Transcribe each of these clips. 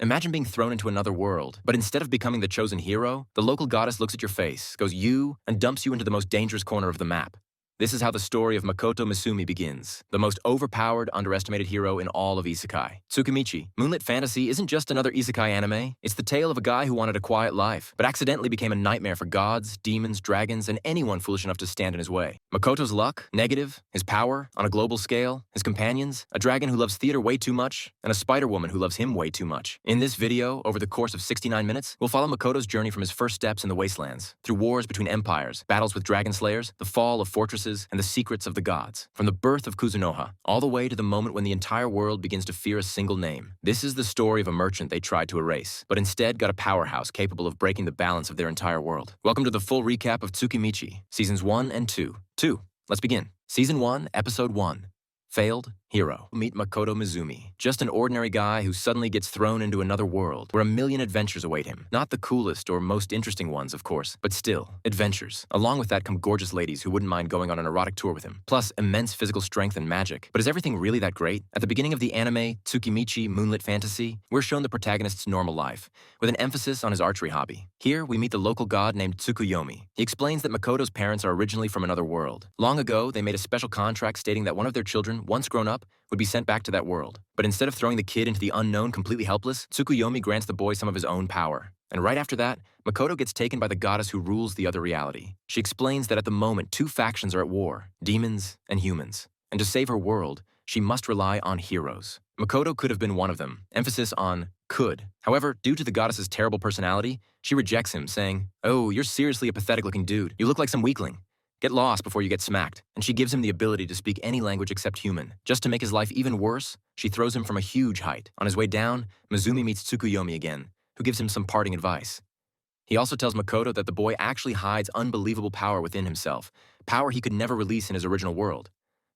Imagine being thrown into another world, but instead of becoming the chosen hero, the local goddess looks at your face, goes you, and dumps you into the most dangerous corner of the map. This is how the story of Makoto Misumi begins, the most overpowered, underestimated hero in all of isekai. TSUKIMICHI Moonlit Fantasy isn't just another isekai anime, it's the tale of a guy who wanted a quiet life, but accidentally became a nightmare for gods, demons, dragons, and anyone foolish enough to stand in his way. Makoto's luck, negative, his power, on a global scale, his companions, a dragon who loves theater way too much, and a spider woman who loves him way too much. In this video, over the course of 69 minutes, we'll follow Makoto's journey from his first steps in the wastelands, through wars between empires, battles with dragon slayers, the fall of fortresses, and the secrets of the gods. From the birth of Kuzunoha, all the way to the moment when the entire world begins to fear a single name. This is the story of a merchant they tried to erase, but instead got a powerhouse capable of breaking the balance of their entire world. Welcome to the full recap of TSUKIMICHI, Seasons 1 and 2. Let's begin. Season 1, Episode 1. Failed Hero. Meet Makoto Misumi, just an ordinary guy who suddenly gets thrown into another world where a million adventures await him. Not the coolest or most interesting ones, of course, but still, adventures. Along with that come gorgeous ladies who wouldn't mind going on an erotic tour with him, plus immense physical strength and magic. But is everything really that great? At the beginning of the anime TSUKIMICHI Moonlit Fantasy, we're shown the protagonist's normal life, with an emphasis on his archery hobby. Here, we meet the local god named Tsukuyomi. He explains that Makoto's parents are originally from another world. Long ago, they made a special contract stating that one of their children, once grown up, would be sent back to that world. But instead of throwing the kid into the unknown completely helpless, Tsukuyomi grants the boy some of his own power. And right after that, Makoto gets taken by the goddess who rules the other reality. She explains that at the moment, two factions are at war, demons and humans. And to save her world, she must rely on heroes. Makoto could have been one of them, emphasis on could. However, due to the goddess's terrible personality, she rejects him, saying, "Oh, you're seriously a pathetic-looking dude. You look like some weakling. Get lost before you get smacked." And she gives him the ability to speak any language except human. Just to make his life even worse, she throws him from a huge height. On his way down, Misumi meets Tsukuyomi again, who gives him some parting advice. He also tells Makoto that the boy actually hides unbelievable power within himself, power he could never release in his original world.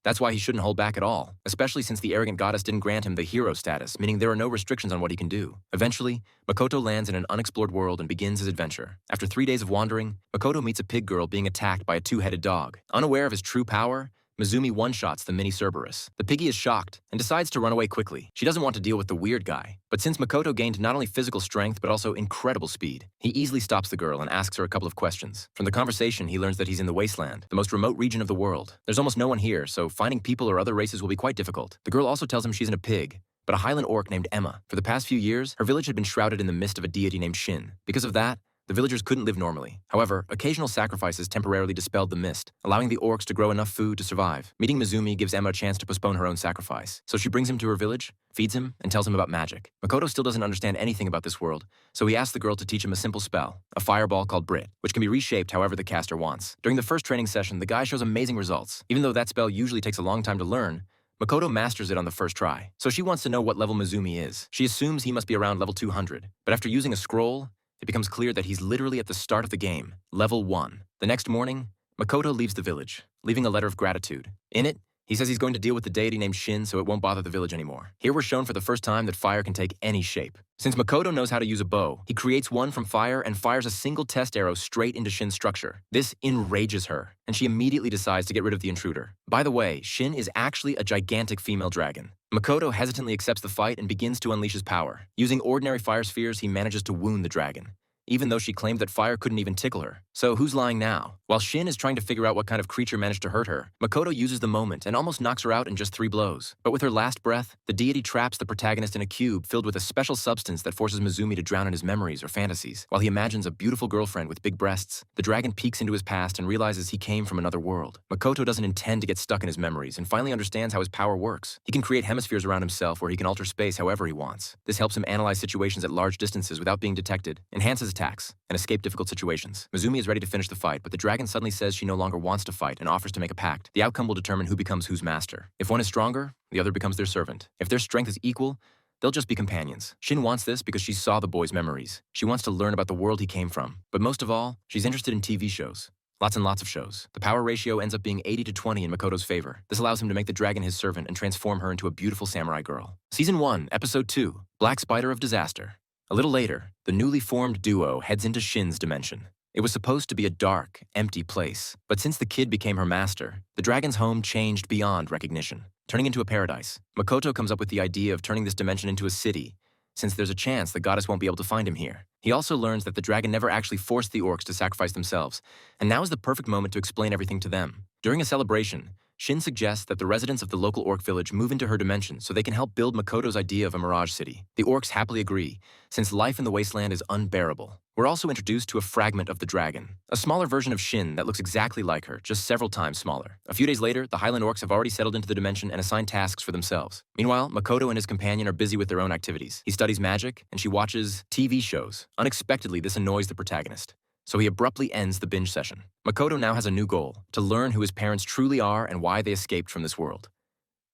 That's why he shouldn't hold back at all, especially since the arrogant goddess didn't grant him the hero status, meaning there are no restrictions on what he can do. Eventually, Makoto lands in an unexplored world and begins his adventure. After 3 days of wandering, Makoto meets a pig girl being attacked by a two-headed dog. Unaware of his true power, Misumi one-shots the mini Cerberus. The piggy is shocked and decides to run away quickly. She doesn't want to deal with the weird guy. But since Makoto gained not only physical strength but also incredible speed, he easily stops the girl and asks her a couple of questions. From the conversation, he learns that he's in the wasteland, the most remote region of the world. There's almost no one here, so finding people or other races will be quite difficult. The girl also tells him she's in a pig, but a highland orc named Emma. For the past few years, her village had been shrouded in the mist of a deity named Shin. Because of that, the villagers couldn't live normally. However, occasional sacrifices temporarily dispelled the mist, allowing the orcs to grow enough food to survive. Meeting Misumi gives Emma a chance to postpone her own sacrifice. So she brings him to her village, feeds him, and tells him about magic. Makoto still doesn't understand anything about this world, so he asks the girl to teach him a simple spell, a fireball called Brit, which can be reshaped however the caster wants. During the first training session, the guy shows amazing results. Even though that spell usually takes a long time to learn, Makoto masters it on the first try. So she wants to know what level Misumi is. She assumes he must be around level 200, but after using a scroll, it becomes clear that he's literally at the start of the game, level 1. The next morning, Makoto leaves the village, leaving a letter of gratitude. In it, he says he's going to deal with the deity named Shin so it won't bother the village anymore. Here we're shown for the first time that fire can take any shape. Since Makoto knows how to use a bow, he creates one from fire and fires a single test arrow straight into Shin's structure. This enrages her, and she immediately decides to get rid of the intruder. By the way, Shin is actually a gigantic female dragon. Makoto hesitantly accepts the fight and begins to unleash his power. Using ordinary fire spheres, he manages to wound the dragon, even though she claimed that fire couldn't even tickle her. So who's lying now? While Shin is trying to figure out what kind of creature managed to hurt her, Makoto uses the moment and almost knocks her out in just 3 blows. But with her last breath, the deity traps the protagonist in a cube filled with a special substance that forces Misumi to drown in his memories or fantasies. While he imagines a beautiful girlfriend with big breasts, the dragon peeks into his past and realizes he came from another world. Makoto doesn't intend to get stuck in his memories and finally understands how his power works. He can create hemispheres around himself where he can alter space however he wants. This helps him analyze situations at large distances without being detected, enhances attacks, and escape difficult situations. Misumi is ready to finish the fight, but the dragon suddenly says she no longer wants to fight and offers to make a pact. The outcome will determine who becomes whose master. If one is stronger, the other becomes their servant. If their strength is equal, they'll just be companions. Shin wants this because she saw the boy's memories. She wants to learn about the world he came from. But most of all, she's interested in TV shows. Lots and lots of shows. The power ratio ends up being 80 to 20 in Makoto's favor. This allows him to make the dragon his servant and transform her into a beautiful samurai girl. Season 1, Episode 2, Black Spider of Disaster. A little later, the newly formed duo heads into Shin's dimension. It was supposed to be a dark, empty place, but since the kid became her master, the dragon's home changed beyond recognition, turning into a paradise. Makoto comes up with the idea of turning this dimension into a city, since there's a chance the goddess won't be able to find him here. He also learns that the dragon never actually forced the orcs to sacrifice themselves, and now is the perfect moment to explain everything to them. During a celebration, Shin suggests that the residents of the local orc village move into her dimension so they can help build Makoto's idea of a mirage city. The orcs happily agree, since life in the wasteland is unbearable. We're also introduced to a fragment of the dragon, a smaller version of Shin that looks exactly like her, just several times smaller. A few days later, the Highland orcs have already settled into the dimension and assigned tasks for themselves. Meanwhile, Makoto and his companion are busy with their own activities. He studies magic, and she watches TV shows. Unexpectedly, this annoys the protagonist, so he abruptly ends the binge session. Makoto now has a new goal, to learn who his parents truly are and why they escaped from this world.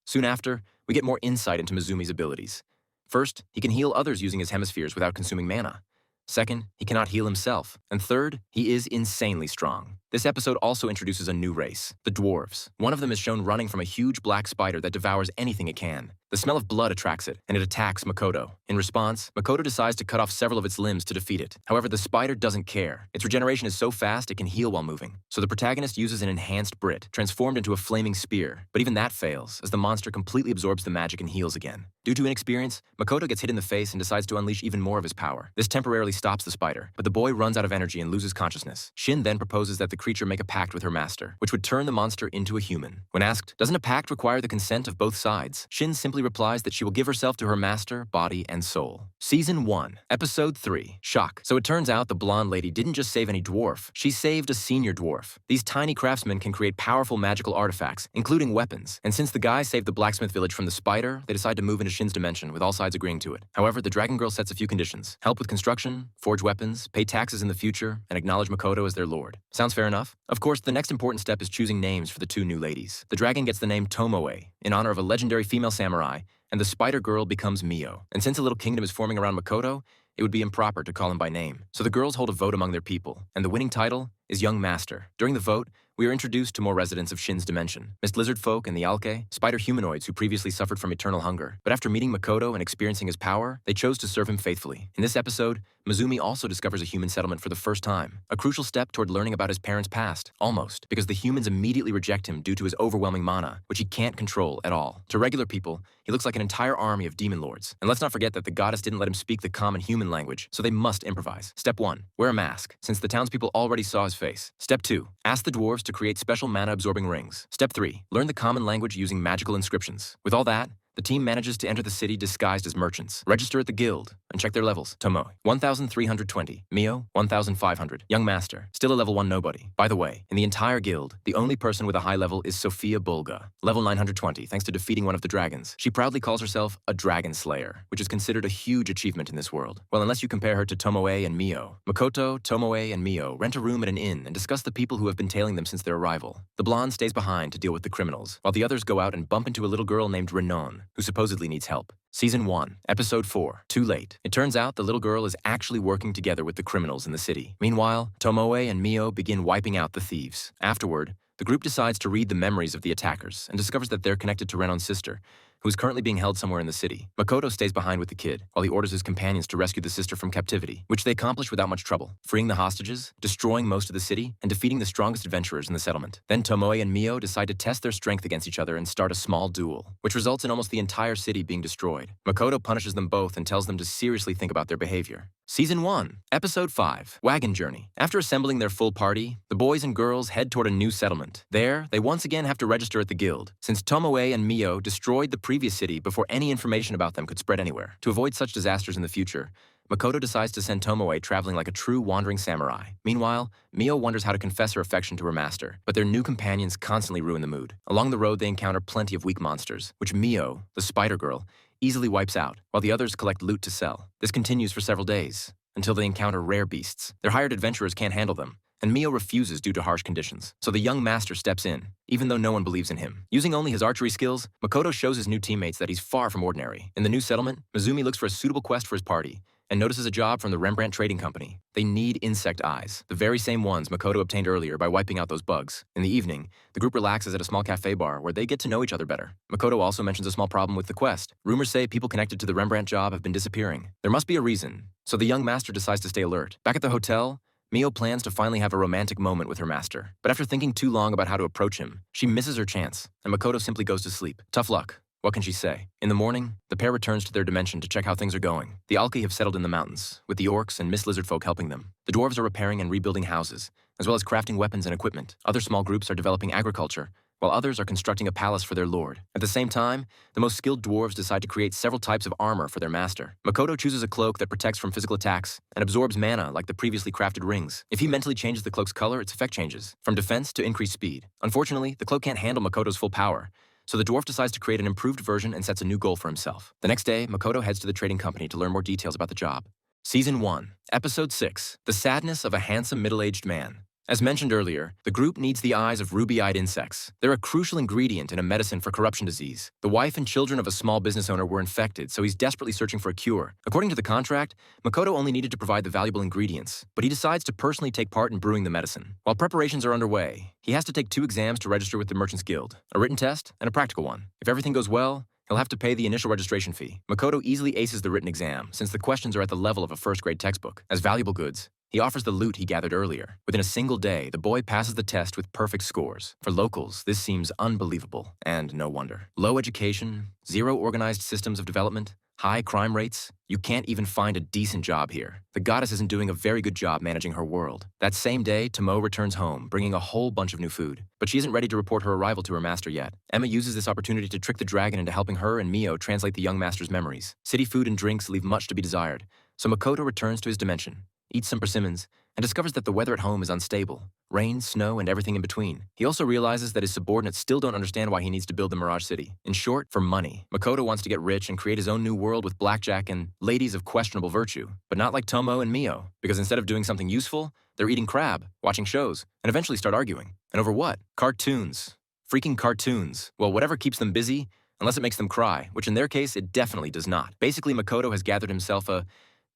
Soon after, we get more insight into Mizumi's abilities. First, he can heal others using his hemispheres without consuming mana. Second, he cannot heal himself. And third, he is insanely strong. This episode also introduces a new race, the dwarves. One of them is shown running from a huge black spider that devours anything it can. The smell of blood attracts it, and it attacks Makoto. In response, Makoto decides to cut off several of its limbs to defeat it. However, the spider doesn't care. Its regeneration is so fast it can heal while moving. So the protagonist uses an enhanced Brit, transformed into a flaming spear. But even that fails, as the monster completely absorbs the magic and heals again. Due to inexperience, Makoto gets hit in the face and decides to unleash even more of his power. This temporarily stops the spider, but the boy runs out of energy and loses consciousness. Shin then proposes that the creature make a pact with her master, which would turn the monster into a human. When asked, doesn't a pact require the consent of both sides? Shin simply replies that she will give herself to her master, body, and soul. Season 1, Episode 3, Shock. So it turns out the blonde lady didn't just save any dwarf, she saved a senior dwarf. These tiny craftsmen can create powerful magical artifacts, including weapons. And since the guy saved the blacksmith village from the spider, they decide to move into Shin's dimension, with all sides agreeing to it. However, the dragon girl sets a few conditions: help with construction, forge weapons, pay taxes in the future, and acknowledge Makoto as their lord. Sounds fair enough? Of course, the next important step is choosing names for the two new ladies. The dragon gets the name Tomoe, in honor of a legendary female samurai, and the spider girl becomes Mio. And since a little kingdom is forming around Makoto, it would be improper to call him by name. So the girls hold a vote among their people, and the winning title is Young Master. During the vote, we are introduced to more residents of Shin's dimension: Mist Lizard Folk and the Alke, spider humanoids who previously suffered from eternal hunger. But after meeting Makoto and experiencing his power, they chose to serve him faithfully. In this episode, Mizumi also discovers a human settlement for the first time, a crucial step toward learning about his parents' past, almost, because the humans immediately reject him due to his overwhelming mana, which he can't control at all. To regular people, he looks like an entire army of demon lords. And let's not forget that the goddess didn't let him speak the common human language, so they must improvise. Step 1, wear a mask, since the townspeople already saw his face. Step 2, ask the dwarves to create special mana-absorbing rings. Step 3, learn the common language using magical inscriptions. With all that, the team manages to enter the city disguised as merchants, register at the guild, and check their levels. Tomoe, 1,320. Mio, 1,500. Young Master, still a level 1 nobody. By the way, in the entire guild, the only person with a high level is Sophia Bulga, level 920, thanks to defeating one of the dragons. She proudly calls herself a dragon slayer, which is considered a huge achievement in this world. Well, unless you compare her to Tomoe and Mio. Makoto, Tomoe, and Mio rent a room at an inn and discuss the people who have been tailing them since their arrival. The blonde stays behind to deal with the criminals, while the others go out and bump into a little girl named Renon, who supposedly needs help. Season 1, Episode 4, Too Late. It turns out the little girl is actually working together with the criminals in the city. Meanwhile, Tomoe and Mio begin wiping out the thieves. Afterward, the group decides to read the memories of the attackers and discovers that they're connected to Renon's sister, who is currently being held somewhere in the city. Makoto stays behind with the kid, while he orders his companions to rescue the sister from captivity, which they accomplish without much trouble, freeing the hostages, destroying most of the city, and defeating the strongest adventurers in the settlement. Then Tomoe and Mio decide to test their strength against each other and start a small duel, which results in almost the entire city being destroyed. Makoto punishes them both and tells them to seriously think about their behavior. Season 1, Episode 5, Wagon Journey. After assembling their full party, the boys and girls head toward a new settlement. There, they once again have to register at the guild, since Tomoe and Mio destroyed the previous city before any information about them could spread anywhere. To avoid such disasters in the future, Makoto decides to send Tomoe traveling like a true wandering samurai. Meanwhile, Mio wonders how to confess her affection to her master, but their new companions constantly ruin the mood. Along the road, they encounter plenty of weak monsters, which Mio, the spider girl, easily wipes out, while the others collect loot to sell. This continues for several days, until they encounter rare beasts. Their hired adventurers can't handle them, and Mio refuses due to harsh conditions. So the young master steps in, even though no one believes in him. Using only his archery skills, Makoto shows his new teammates that he's far from ordinary. In the new settlement, Mizumi looks for a suitable quest for his party, and notices a job from the Rembrandt Trading Company. They need insect eyes, the very same ones Makoto obtained earlier by wiping out those bugs. In the evening, the group relaxes at a small cafe bar where they get to know each other better. Makoto also mentions a small problem with the quest. Rumors say people connected to the Rembrandt job have been disappearing. There must be a reason, so the young master decides to stay alert. Back at the hotel, Mio plans to finally have a romantic moment with her master. But after thinking too long about how to approach him, she misses her chance, and Makoto simply goes to sleep. Tough luck. What can she say? In the morning, the pair returns to their dimension to check how things are going. The Alki have settled in the mountains, with the orcs and Mist Lizard folk helping them. The dwarves are repairing and rebuilding houses, as well as crafting weapons and equipment. Other small groups are developing agriculture, while others are constructing a palace for their lord. At the same time, the most skilled dwarves decide to create several types of armor for their master. Makoto chooses a cloak that protects from physical attacks and absorbs mana like the previously crafted rings. If he mentally changes the cloak's color, its effect changes, from defense to increased speed. Unfortunately, the cloak can't handle Makoto's full power, so the dwarf decides to create an improved version and sets a new goal for himself. The next day, Makoto heads to the trading company to learn more details about the job. Season 1, Episode 6, The Sadness of a Handsome Middle-Aged Man. As mentioned earlier, the group needs the eyes of ruby-eyed insects. They're a crucial ingredient in a medicine for corruption disease. The wife and children of a small business owner were infected, so he's desperately searching for a cure. According to the contract, Makoto only needed to provide the valuable ingredients, but he decides to personally take part in brewing the medicine. While preparations are underway, he has to take 2 exams to register with the Merchants Guild, a written test and a practical one. If everything goes well, he'll have to pay the initial registration fee. Makoto easily aces the written exam, since the questions are at the level of a first-grade textbook. As valuable goods, he offers the loot he gathered earlier. Within a single day, the boy passes the test with perfect scores. For locals, this seems unbelievable, and no wonder. Low education, 0 organized systems of development, high crime rates. You can't even find a decent job here. The goddess isn't doing a very good job managing her world. That same day, Tomoe returns home, bringing a whole bunch of new food. But she isn't ready to report her arrival to her master yet. Emma uses this opportunity to trick the dragon into helping her and Mio translate the young master's memories. City food and drinks leave much to be desired, so Makoto returns to his dimension, eats some persimmons, and discovers that the weather at home is unstable. Rain, snow, and everything in between. He also realizes that his subordinates still don't understand why he needs to build the Mirage City. In short, for money. Makoto wants to get rich and create his own new world with blackjack and ladies of questionable virtue. But not like Tomoe and Mio, because instead of doing something useful, they're eating crab, watching shows, and eventually start arguing. And over what? Cartoons. Freaking cartoons. Well, whatever keeps them busy, unless it makes them cry, which in their case, it definitely does not. Basically, Makoto has gathered himself a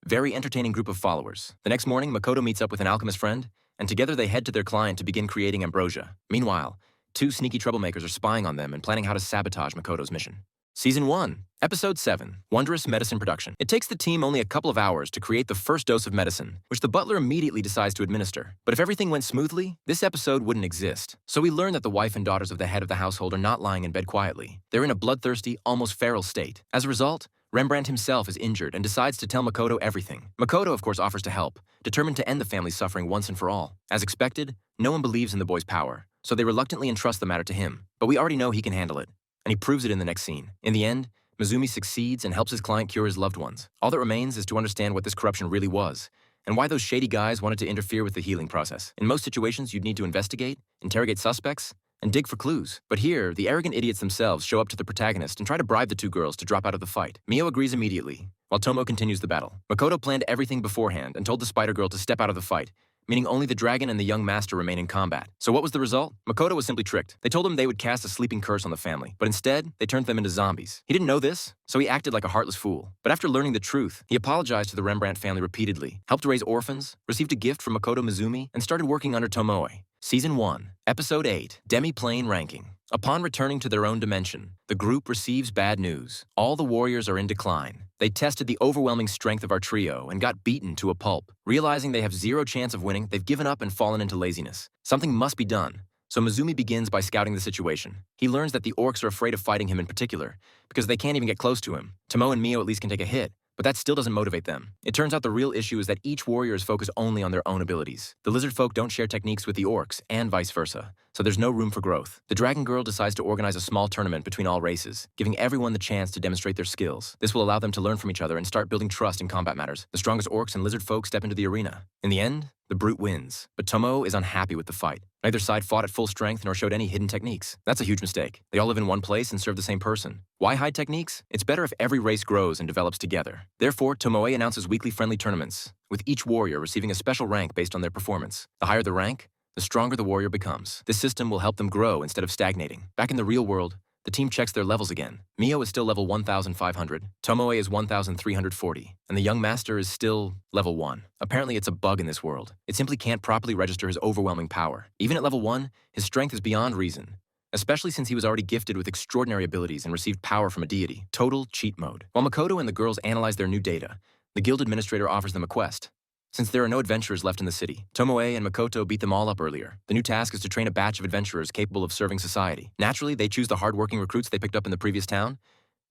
very entertaining group of followers. The next morning, Makoto meets up with an alchemist friend, and together they head to their client to begin creating ambrosia. Meanwhile, 2 sneaky troublemakers are spying on them and planning how to sabotage Makoto's mission. Season 1, Episode 7, Wondrous Medicine Production. It takes the team only a couple of hours to create the first dose of medicine, which the butler immediately decides to administer. But if everything went smoothly, this episode wouldn't exist. So we learn that the wife and daughters of the head of the household are not lying in bed quietly. They're in a bloodthirsty, almost feral state. As a result, Rembrandt himself is injured and decides to tell Makoto everything. Makoto, of course, offers to help, determined to end the family's suffering once and for all. As expected, no one believes in the boy's power, so they reluctantly entrust the matter to him. But we already know he can handle it, and he proves it in the next scene. In the end, Mizumi succeeds and helps his client cure his loved ones. All that remains is to understand what this corruption really was, and why those shady guys wanted to interfere with the healing process. In most situations, you'd need to investigate, interrogate suspects, and dig for clues. But here, the arrogant idiots themselves show up to the protagonist and try to bribe the 2 girls to drop out of the fight. Mio agrees immediately, while Tomoe continues the battle. Makoto planned everything beforehand and told the spider girl to step out of the fight, meaning only the dragon and the young master remain in combat. So what was the result? Makoto was simply tricked. They told him they would cast a sleeping curse on the family, but instead, they turned them into zombies. He didn't know this, so he acted like a heartless fool. But after learning the truth, he apologized to the Rembrandt family repeatedly, helped raise orphans, received a gift from Makoto Misumi, and started working under Tomoe. Season 1, Episode 8, Demi-Plane Ranking. Upon returning to their own dimension, the group receives bad news. All the warriors are in decline. They tested the overwhelming strength of our trio and got beaten to a pulp. Realizing they have 0 chance of winning, they've given up and fallen into laziness. Something must be done, so Misumi begins by scouting the situation. He learns that the orcs are afraid of fighting him in particular, because they can't even get close to him. Tomoe and Mio at least can take a hit, but that still doesn't motivate them. It turns out the real issue is that each warrior is focused only on their own abilities. The lizard folk don't share techniques with the orcs, and vice versa, so there's no room for growth. The dragon girl decides to organize a small tournament between all races, giving everyone the chance to demonstrate their skills. This will allow them to learn from each other and start building trust in combat matters. The strongest orcs and lizard folk step into the arena. In the end, the brute wins, but Tomoe is unhappy with the fight. Neither side fought at full strength nor showed any hidden techniques. That's a huge mistake. They all live in one place and serve the same person. Why hide techniques? It's better if every race grows and develops together. Therefore, Tomoe announces weekly friendly tournaments, with each warrior receiving a special rank based on their performance. The higher the rank, the stronger the warrior becomes. This system will help them grow instead of stagnating. Back in the real world, the team checks their levels again. Mio is still level 1,500, Tomoe is 1,340, and the young master is still level 1. Apparently it's a bug in this world. It simply can't properly register his overwhelming power. Even at level 1, his strength is beyond reason, especially since he was already gifted with extraordinary abilities and received power from a deity. Total cheat mode. While Makoto and the girls analyze their new data, the guild administrator offers them a quest. Since there are no adventurers left in the city, Tomoe and Makoto beat them all up earlier. The new task is to train a batch of adventurers capable of serving society. Naturally, they choose the hardworking recruits they picked up in the previous town,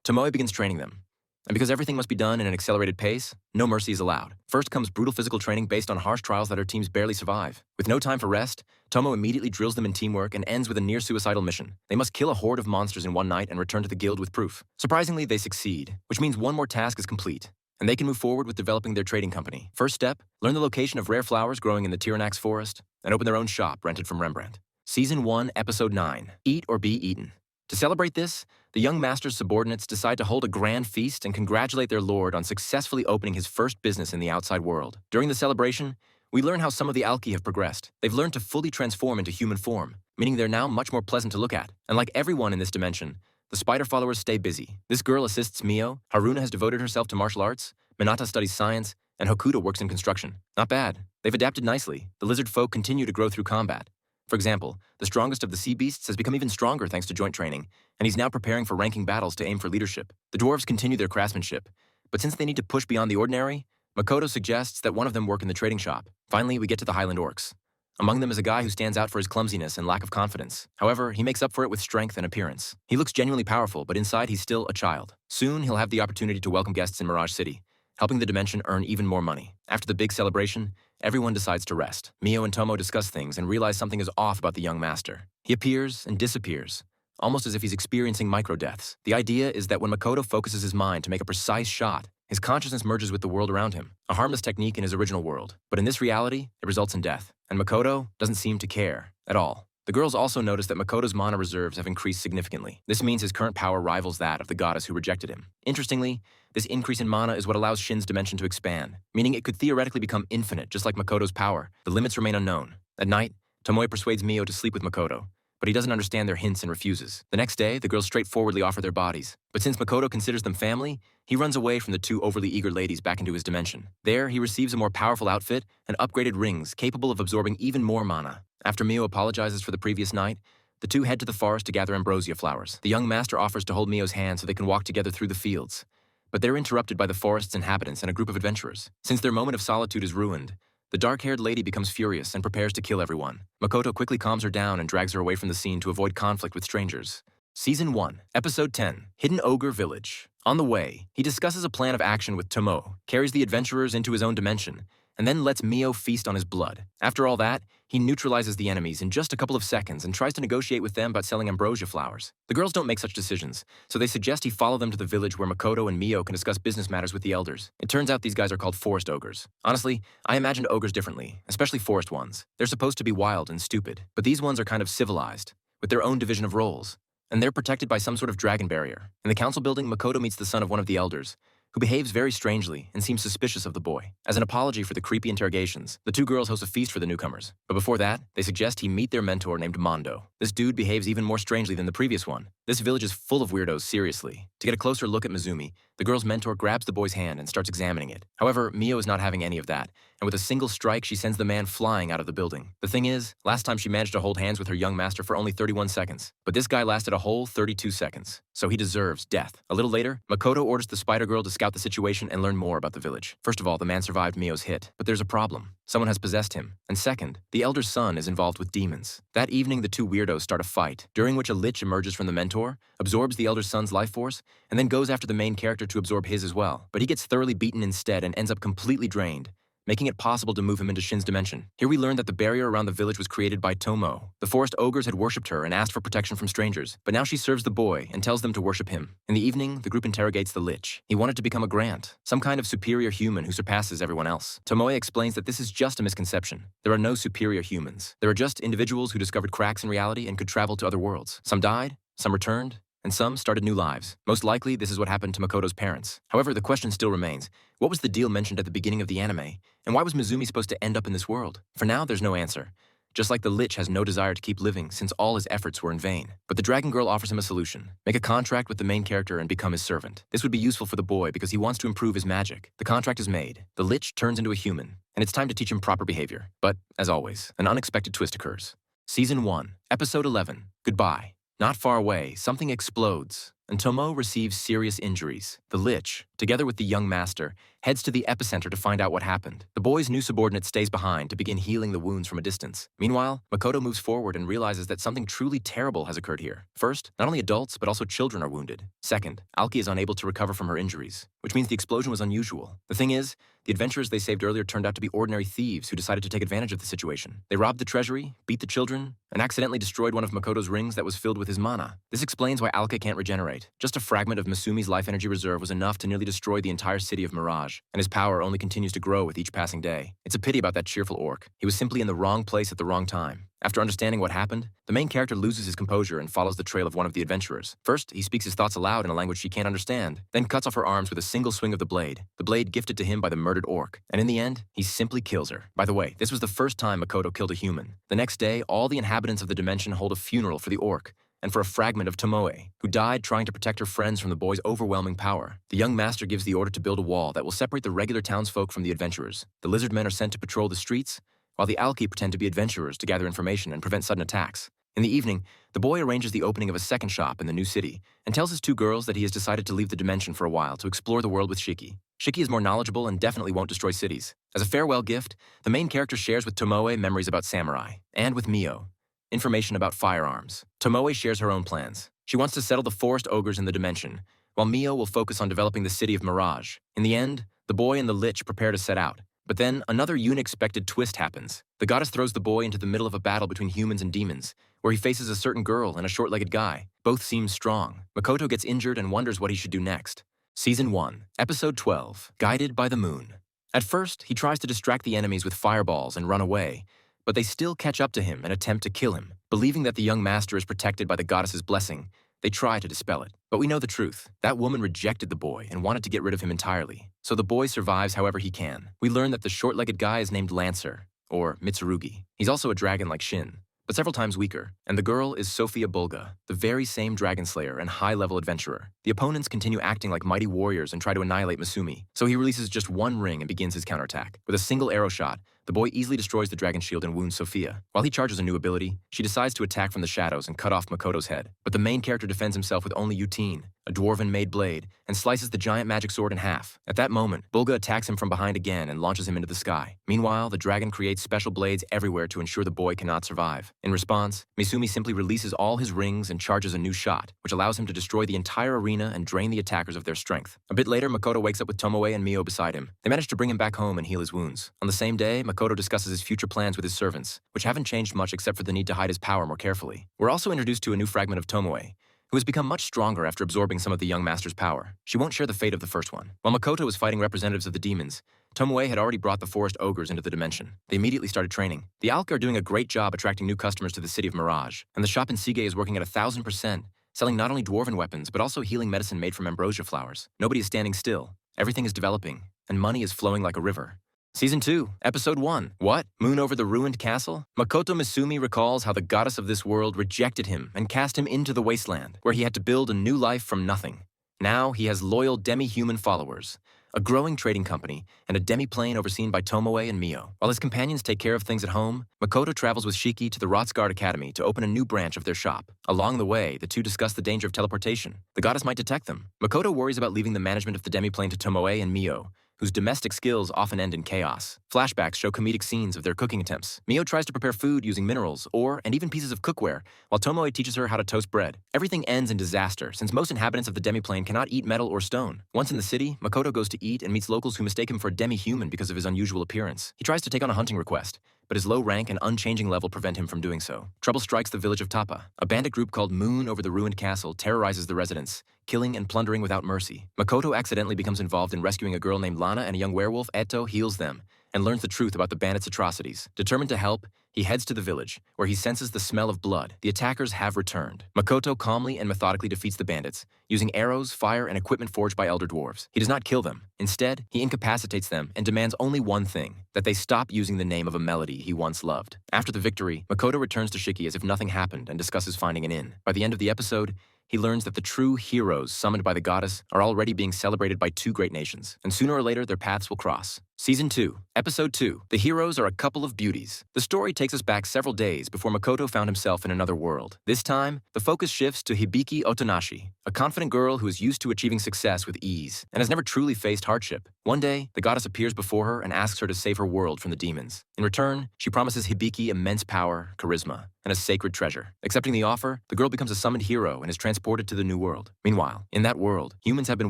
Tomoe begins training them. And because everything must be done in an accelerated pace, no mercy is allowed. First comes brutal physical training based on harsh trials that her teams barely survive. With no time for rest, Tomoe immediately drills them in teamwork and ends with a near-suicidal mission. They must kill a horde of monsters in one night and return to the guild with proof. Surprisingly, they succeed, which means one more task is complete, and they can move forward with developing their trading company. First step, learn the location of rare flowers growing in the Tiranax forest, and open their own shop rented from Rembrandt. Season 1, Episode 9, Eat or Be Eaten. To celebrate this, the young master's subordinates decide to hold a grand feast and congratulate their lord on successfully opening his first business in the outside world. During the celebration, we learn how some of the Alki have progressed. They've learned to fully transform into human form, meaning they're now much more pleasant to look at. And like everyone in this dimension, the spider followers stay busy. This girl assists Mio, Haruna has devoted herself to martial arts, Minata studies science, and Hokuto works in construction. Not bad. They've adapted nicely. The lizard folk continue to grow through combat. For example, the strongest of the sea beasts has become even stronger thanks to joint training, and he's now preparing for ranking battles to aim for leadership. The dwarves continue their craftsmanship, but since they need to push beyond the ordinary, Makoto suggests that one of them work in the trading shop. Finally, we get to the Highland Orcs. Among them is a guy who stands out for his clumsiness and lack of confidence. However, he makes up for it with strength and appearance. He looks genuinely powerful, but inside he's still a child. Soon, he'll have the opportunity to welcome guests in Mirage City, helping the dimension earn even more money. After the big celebration, everyone decides to rest. Mio and Tomoe discuss things and realize something is off about the young master. He appears and disappears, almost as if he's experiencing micro-deaths. The idea is that when Makoto focuses his mind to make a precise shot, his consciousness merges with the world around him, a harmless technique in his original world. But in this reality, it results in death, and Makoto doesn't seem to care at all. The girls also notice that Makoto's mana reserves have increased significantly. This means his current power rivals that of the goddess who rejected him. Interestingly, this increase in mana is what allows Shin's dimension to expand, meaning it could theoretically become infinite, just like Makoto's power. The limits remain unknown. At night, Tomoe persuades Mio to sleep with Makoto, but he doesn't understand their hints and refuses. The next day, the girls straightforwardly offer their bodies. But since Makoto considers them family, he runs away from the two overly eager ladies back into his dimension. There, he receives a more powerful outfit and upgraded rings capable of absorbing even more mana. After Mio apologizes for the previous night, the two head to the forest to gather ambrosia flowers. The young master offers to hold Mio's hand so they can walk together through the fields. But they're interrupted by the forest's inhabitants and a group of adventurers. Since their moment of solitude is ruined, the dark-haired lady becomes furious and prepares to kill everyone. Makoto quickly calms her down and drags her away from the scene to avoid conflict with strangers. Season 1, Episode 10, Hidden Ogre Village. On the way, he discusses a plan of action with Tomoe, carries the adventurers into his own dimension, and then lets Mio feast on his blood. After all that, he neutralizes the enemies in just a couple of seconds and tries to negotiate with them about selling ambrosia flowers. The girls don't make such decisions, so they suggest he follow them to the village where Makoto and Mio can discuss business matters with the elders. It turns out these guys are called forest ogres. Honestly, I imagined ogres differently, especially forest ones. They're supposed to be wild and stupid, but these ones are kind of civilized, with their own division of roles, and they're protected by some sort of dragon barrier. In the council building, Makoto meets the son of one of the elders, who behaves very strangely and seems suspicious of the boy. As an apology for the creepy interrogations, the two girls host a feast for the newcomers. But before that, they suggest he meet their mentor named Mondo. This dude behaves even more strangely than the previous one. This village is full of weirdos, seriously. To get a closer look at Mizumi, the girl's mentor grabs the boy's hand and starts examining it. However, Mio is not having any of that, and with a single strike, she sends the man flying out of the building. The thing is, last time she managed to hold hands with her young master for only 31 seconds, but this guy lasted a whole 32 seconds, so he deserves death. A little later, Makoto orders the spider girl to scout the situation and learn more about the village. First of all, the man survived Mio's hit, but there's a problem. Someone has possessed him. And second, the elder's son is involved with demons. That evening, the two weirdos start a fight, during which a lich emerges from the mentor, absorbs the elder's son's life force, and then goes after the main character to absorb his as well. But he gets thoroughly beaten instead and ends up completely drained, making it possible to move him into Shin's dimension. Here we learn that the barrier around the village was created by Tomoe. The forest ogres had worshipped her and asked for protection from strangers, but now she serves the boy and tells them to worship him. In the evening, the group interrogates the lich. He wanted to become a Grant, some kind of superior human who surpasses everyone else. Tomoe explains that this is just a misconception. There are no superior humans. There are just individuals who discovered cracks in reality and could travel to other worlds. Some died, some returned, and some started new lives. Most likely, this is what happened to Makoto's parents. However, the question still remains, what was the deal mentioned at the beginning of the anime, and why was Mizumi supposed to end up in this world? For now, there's no answer. Just like the lich has no desire to keep living since all his efforts were in vain. But the dragon girl offers him a solution. Make a contract with the main character and become his servant. This would be useful for the boy because he wants to improve his magic. The contract is made. The lich turns into a human, and it's time to teach him proper behavior. But, as always, an unexpected twist occurs. Season 1, Episode 11, Goodbye. Not far away, something explodes. and Tomoe receives serious injuries. The Lich, together with the young master, heads to the epicenter to find out what happened. The boy's new subordinate stays behind to begin healing the wounds from a distance. Meanwhile, Makoto moves forward and realizes that something truly terrible has occurred here. First, not only adults, but also children are wounded. Second, Aoki is unable to recover from her injuries, which means the explosion was unusual. The thing is, the adventurers they saved earlier turned out to be ordinary thieves who decided to take advantage of the situation. They robbed the treasury, beat the children, and accidentally destroyed one of Makoto's rings that was filled with his mana. This explains why Alka can't regenerate. Just a fragment of Misumi's life energy reserve was enough to nearly destroy the entire city of Mirage, and his power only continues to grow with each passing day. It's a pity about that cheerful orc. He was simply in the wrong place at the wrong time. After understanding what happened, the main character loses his composure and follows the trail of one of the adventurers. First, he speaks his thoughts aloud in a language she can't understand, then cuts off her arms with a single swing of the blade gifted to him by the murdered orc. And in the end, he simply kills her. By the way, this was the first time Makoto killed a human. The next day, all the inhabitants of the dimension hold a funeral for the orc, and for a fragment of Tomoe, who died trying to protect her friends from the boy's overwhelming power. The young master gives the order to build a wall that will separate the regular townsfolk from the adventurers. The lizard men are sent to patrol the streets, while the Alki pretend to be adventurers to gather information and prevent sudden attacks. In the evening, the boy arranges the opening of a second shop in the new city and tells his two girls that he has decided to leave the dimension for a while to explore the world with Shiki. Shiki is more knowledgeable and definitely won't destroy cities. As a farewell gift, the main character shares with Tomoe memories about samurai, and with Mio, information about firearms. Tomoe shares her own plans. She wants to settle the forest ogres in the dimension, while Mio will focus on developing the city of Mirage. In the end, the boy and the Lich prepare to set out. But then, another unexpected twist happens. The goddess throws the boy into the middle of a battle between humans and demons, where he faces a certain girl and a short-legged guy. Both seem strong. Makoto gets injured and wonders what he should do next. Season 1, Episode 12, Guided by the Moon. At first, he tries to distract the enemies with fireballs and run away, but they still catch up to him and attempt to kill him. Believing that the young master is protected by the goddess's blessing, they try to dispel it. But we know the truth. That woman rejected the boy and wanted to get rid of him entirely. So the boy survives however he can. We learn that the short-legged guy is named Lancer, or Mitsurugi. He's also a dragon like Shin, but several times weaker. And the girl is Sophia Bulga, the very same dragon slayer and high-level adventurer. The opponents continue acting like mighty warriors and try to annihilate Misumi, so he releases just one ring and begins his counterattack. With a single arrow shot, the boy easily destroys the dragon shield and wounds Sophia. While he charges a new ability, she decides to attack from the shadows and cut off Makoto's head. But the main character defends himself with only Yutine, a dwarven-made blade, and slices the giant magic sword in half. At that moment, Bulga attacks him from behind again and launches him into the sky. Meanwhile, the dragon creates special blades everywhere to ensure the boy cannot survive. In response, Misumi simply releases all his rings and charges a new shot, which allows him to destroy the entire arena and drain the attackers of their strength. A bit later, Makoto wakes up with Tomoe and Mio beside him. They manage to bring him back home and heal his wounds. On the same day, Makoto discusses his future plans with his servants, which haven't changed much except for the need to hide his power more carefully. We're also introduced to a new fragment of Tomoe, who has become much stronger after absorbing some of the young master's power. She won't share the fate of the first one. While Makoto was fighting representatives of the demons, Tomoe had already brought the forest ogres into the dimension. They immediately started training. The Alk are doing a great job attracting new customers to the city of Mirage, and the shop in Sige is working at 1,000%, selling not only dwarven weapons, but also healing medicine made from ambrosia flowers. Nobody is standing still. Everything is developing, and money is flowing like a river. Season 2, Episode 1. What? Moon over the ruined castle? Makoto Misumi recalls how the goddess of this world rejected him and cast him into the wasteland, where he had to build a new life from nothing. Now he has loyal demi-human followers, a growing trading company, and a demi-plane overseen by Tomoe and Mio. While his companions take care of things at home, Makoto travels with Shiki to the Rotsguard Academy to open a new branch of their shop. Along the way, the two discuss the danger of teleportation. The goddess might detect them. Makoto worries about leaving the management of the demi-plane to Tomoe and Mio, whose domestic skills often end in chaos. Flashbacks show comedic scenes of their cooking attempts. Mio tries to prepare food using minerals, ore, and even pieces of cookware, while Tomoe teaches her how to toast bread. Everything ends in disaster, since most inhabitants of the demi-plane cannot eat metal or stone. Once in the city, Makoto goes to eat and meets locals who mistake him for a demi-human because of his unusual appearance. He tries to take on a hunting request, but his low rank and unchanging level prevent him from doing so. Trouble strikes the village of Tapa. A bandit group called Moon over the ruined castle terrorizes the residents, killing and plundering without mercy. Makoto accidentally becomes involved in rescuing a girl named Lana, and a young werewolf, Eto, heals them and learns the truth about the bandits' atrocities. Determined to help, he heads to the village, where he senses the smell of blood. The attackers have returned. Makoto calmly and methodically defeats the bandits, using arrows, fire, and equipment forged by elder dwarves. He does not kill them. Instead, he incapacitates them and demands only one thing: that they stop using the name of a melody he once loved. After the victory, Makoto returns to Shiki as if nothing happened and discusses finding an inn. By the end of the episode, he learns that the true heroes summoned by the goddess are already being celebrated by two great nations, and sooner or later their paths will cross. Season 2, Episode 2. The heroes are a couple of beauties. The story takes us back several days before Makoto found himself in another world. This time, the focus shifts to Hibiki Otonashi, a confident girl who is used to achieving success with ease and has never truly faced hardship. One day, the goddess appears before her and asks her to save her world from the demons. In return, she promises Hibiki immense power, charisma, and a sacred treasure. Accepting the offer, the girl becomes a summoned hero and is transported to the new world. Meanwhile, in that world, humans have been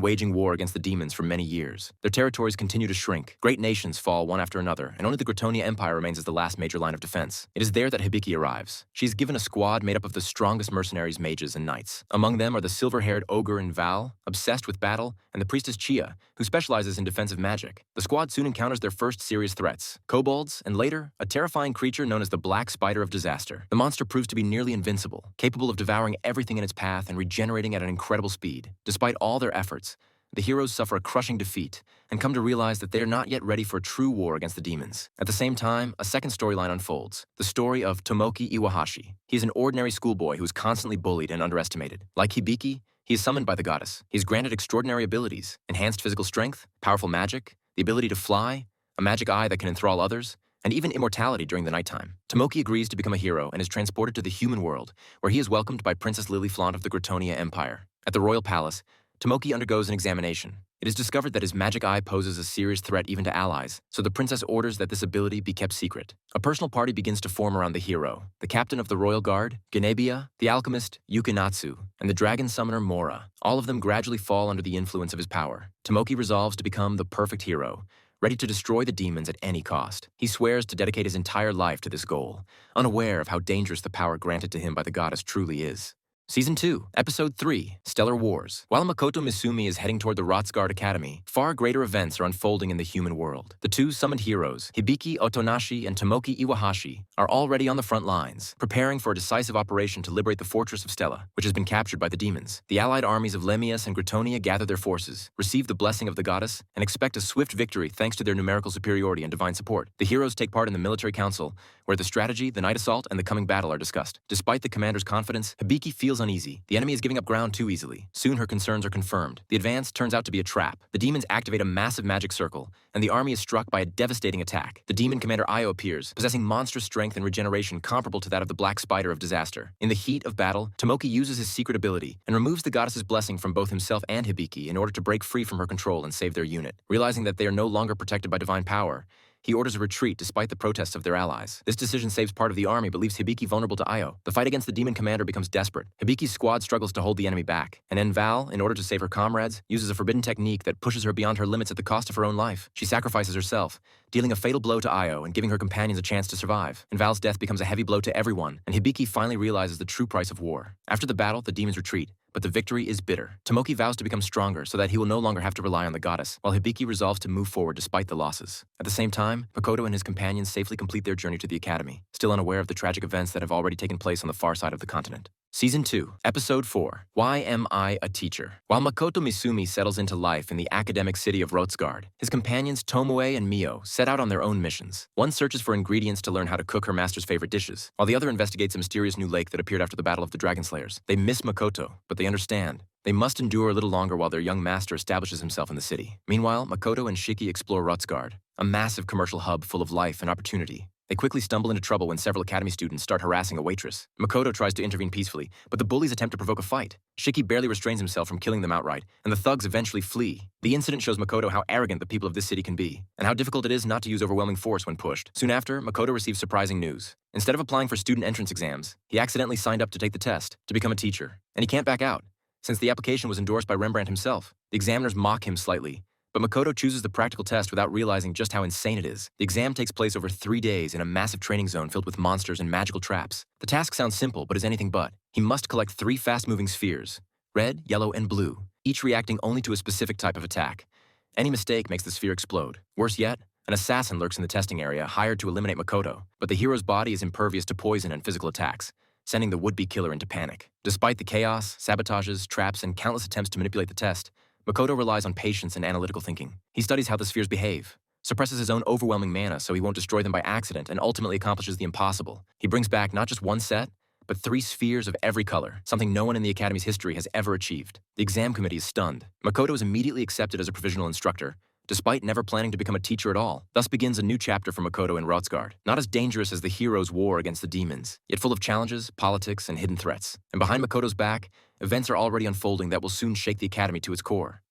waging war against the demons for many years. Their territories continue to shrink. Great nations fall one after another, and only the Gratonia Empire remains as the last major line of defense. It is there that Hibiki arrives. She is given a squad made up of the strongest mercenaries, mages, and knights. Among them are the silver-haired ogre and Val, obsessed with battle, and the priestess Chia, who specializes in defensive magic. The squad soon encounters their first serious threats, kobolds, and later, a terrifying creature known as the Black Spider of Disaster. The monster proves to be nearly invincible, capable of devouring everything in its path and regenerating at an incredible speed. Despite all their efforts, the heroes suffer a crushing defeat and come to realize that they are not yet ready for a true war against the demons. At the same time, a second storyline unfolds, the story of Tomoe Iwahashi. He is an ordinary schoolboy who is constantly bullied and underestimated. Like Hibiki, he is summoned by the goddess. He is granted extraordinary abilities, enhanced physical strength, powerful magic, the ability to fly, a magic eye that can enthrall others, and even immortality during the nighttime. Tomoe agrees to become a hero and is transported to the human world, where he is welcomed by Princess Lilyflaunt of the Gratonia Empire. At the royal palace, Tomoe undergoes an examination. It is discovered that his magic eye poses a serious threat even to allies, so the princess orders that this ability be kept secret. A personal party begins to form around the hero, the captain of the royal guard, Genebia, the alchemist, Yukinatsu, and the dragon summoner Mora. All of them gradually fall under the influence of his power. Tomoe resolves to become the perfect hero, ready to destroy the demons at any cost. He swears to dedicate his entire life to this goal, unaware of how dangerous the power granted to him by the goddess truly is. Season 2, Episode 3, Stellar Wars. While Makoto Misumi is heading toward the Rotsguard Academy, far greater events are unfolding in the human world. The two summoned heroes, Hibiki Otonashi and Tomoe Iwahashi, are already on the front lines, preparing for a decisive operation to liberate the fortress of Stella, which has been captured by the demons. The allied armies of Lemias and Gratonia gather their forces, receive the blessing of the goddess, and expect a swift victory thanks to their numerical superiority and divine support. The heroes take part in the military council, where the strategy, the night assault, and the coming battle are discussed. Despite the commander's confidence, Hibiki feels uneasy. The enemy is giving up ground too easily. Soon her concerns are confirmed. The advance turns out to be a trap. The demons activate a massive magic circle, and the army is struck by a devastating attack. The demon commander Io appears, possessing monstrous strength and regeneration comparable to that of the Black Spider of Disaster. In the heat of battle, Tomoe uses his secret ability and removes the goddess's blessing from both himself and Hibiki in order to break free from her control and save their unit. Realizing that they are no longer protected by divine power, he orders a retreat despite the protests of their allies. This decision saves part of the army but leaves Hibiki vulnerable to Io. The fight against the demon commander becomes desperate. Hibiki's squad struggles to hold the enemy back, and then Val, in order to save her comrades, uses a forbidden technique that pushes her beyond her limits at the cost of her own life. She sacrifices herself, dealing a fatal blow to Io and giving her companions a chance to survive. And Val's death becomes a heavy blow to everyone, and Hibiki finally realizes the true price of war. After the battle, the demons retreat, but the victory is bitter. Tomoe vows to become stronger so that he will no longer have to rely on the goddess, while Hibiki resolves to move forward despite the losses. At the same time, Makoto and his companions safely complete their journey to the academy, still unaware of the tragic events that have already taken place on the far side of the continent. Season 2, Episode 4, Why Am I a Teacher? While Makoto Misumi settles into life in the academic city of Rotsguard, his companions Tomoe and Mio set out on their own missions. One searches for ingredients to learn how to cook her master's favorite dishes, while the other investigates a mysterious new lake that appeared after the Battle of the Dragon Slayers. They miss Makoto, but they understand. They must endure a little longer while their young master establishes himself in the city. Meanwhile, Makoto and Shiki explore Rotsguard, a massive commercial hub full of life and opportunity. They quickly stumble into trouble when several academy students start harassing a waitress. Makoto tries to intervene peacefully, but the bullies attempt to provoke a fight. Shiki barely restrains himself from killing them outright, and the thugs eventually flee. The incident shows Makoto how arrogant the people of this city can be, and how difficult it is not to use overwhelming force when pushed. Soon after, Makoto receives surprising news. Instead of applying for student entrance exams, he accidentally signed up to take the test, to become a teacher. And he can't back out, since the application was endorsed by Rembrandt himself. The examiners mock him slightly, but Makoto chooses the practical test without realizing just how insane it is. The exam takes place over 3 days in a massive training zone filled with monsters and magical traps. The task sounds simple, but is anything but. He must collect 3 fast-moving spheres, red, yellow, and blue, each reacting only to a specific type of attack. Any mistake makes the sphere explode. Worse yet, an assassin lurks in the testing area, hired to eliminate Makoto, but the hero's body is impervious to poison and physical attacks, sending the would-be killer into panic. Despite the chaos, sabotages, traps, and countless attempts to manipulate the test, Makoto relies on patience and analytical thinking. He studies how the spheres behave, suppresses his own overwhelming mana so he won't destroy them by accident, and ultimately accomplishes the impossible. He brings back not just 1 set, but 3 spheres of every color, something no one in the Academy's history has ever achieved. The exam committee is stunned. Makoto is immediately accepted as a provisional instructor, despite never planning to become a teacher at all. Thus begins a new chapter for Makoto in Rotsgard, not as dangerous as the hero's war against the demons, yet full of challenges, politics, and hidden threats. And behind Makoto's back, events are already unfolding that will soon shake the academy to its core.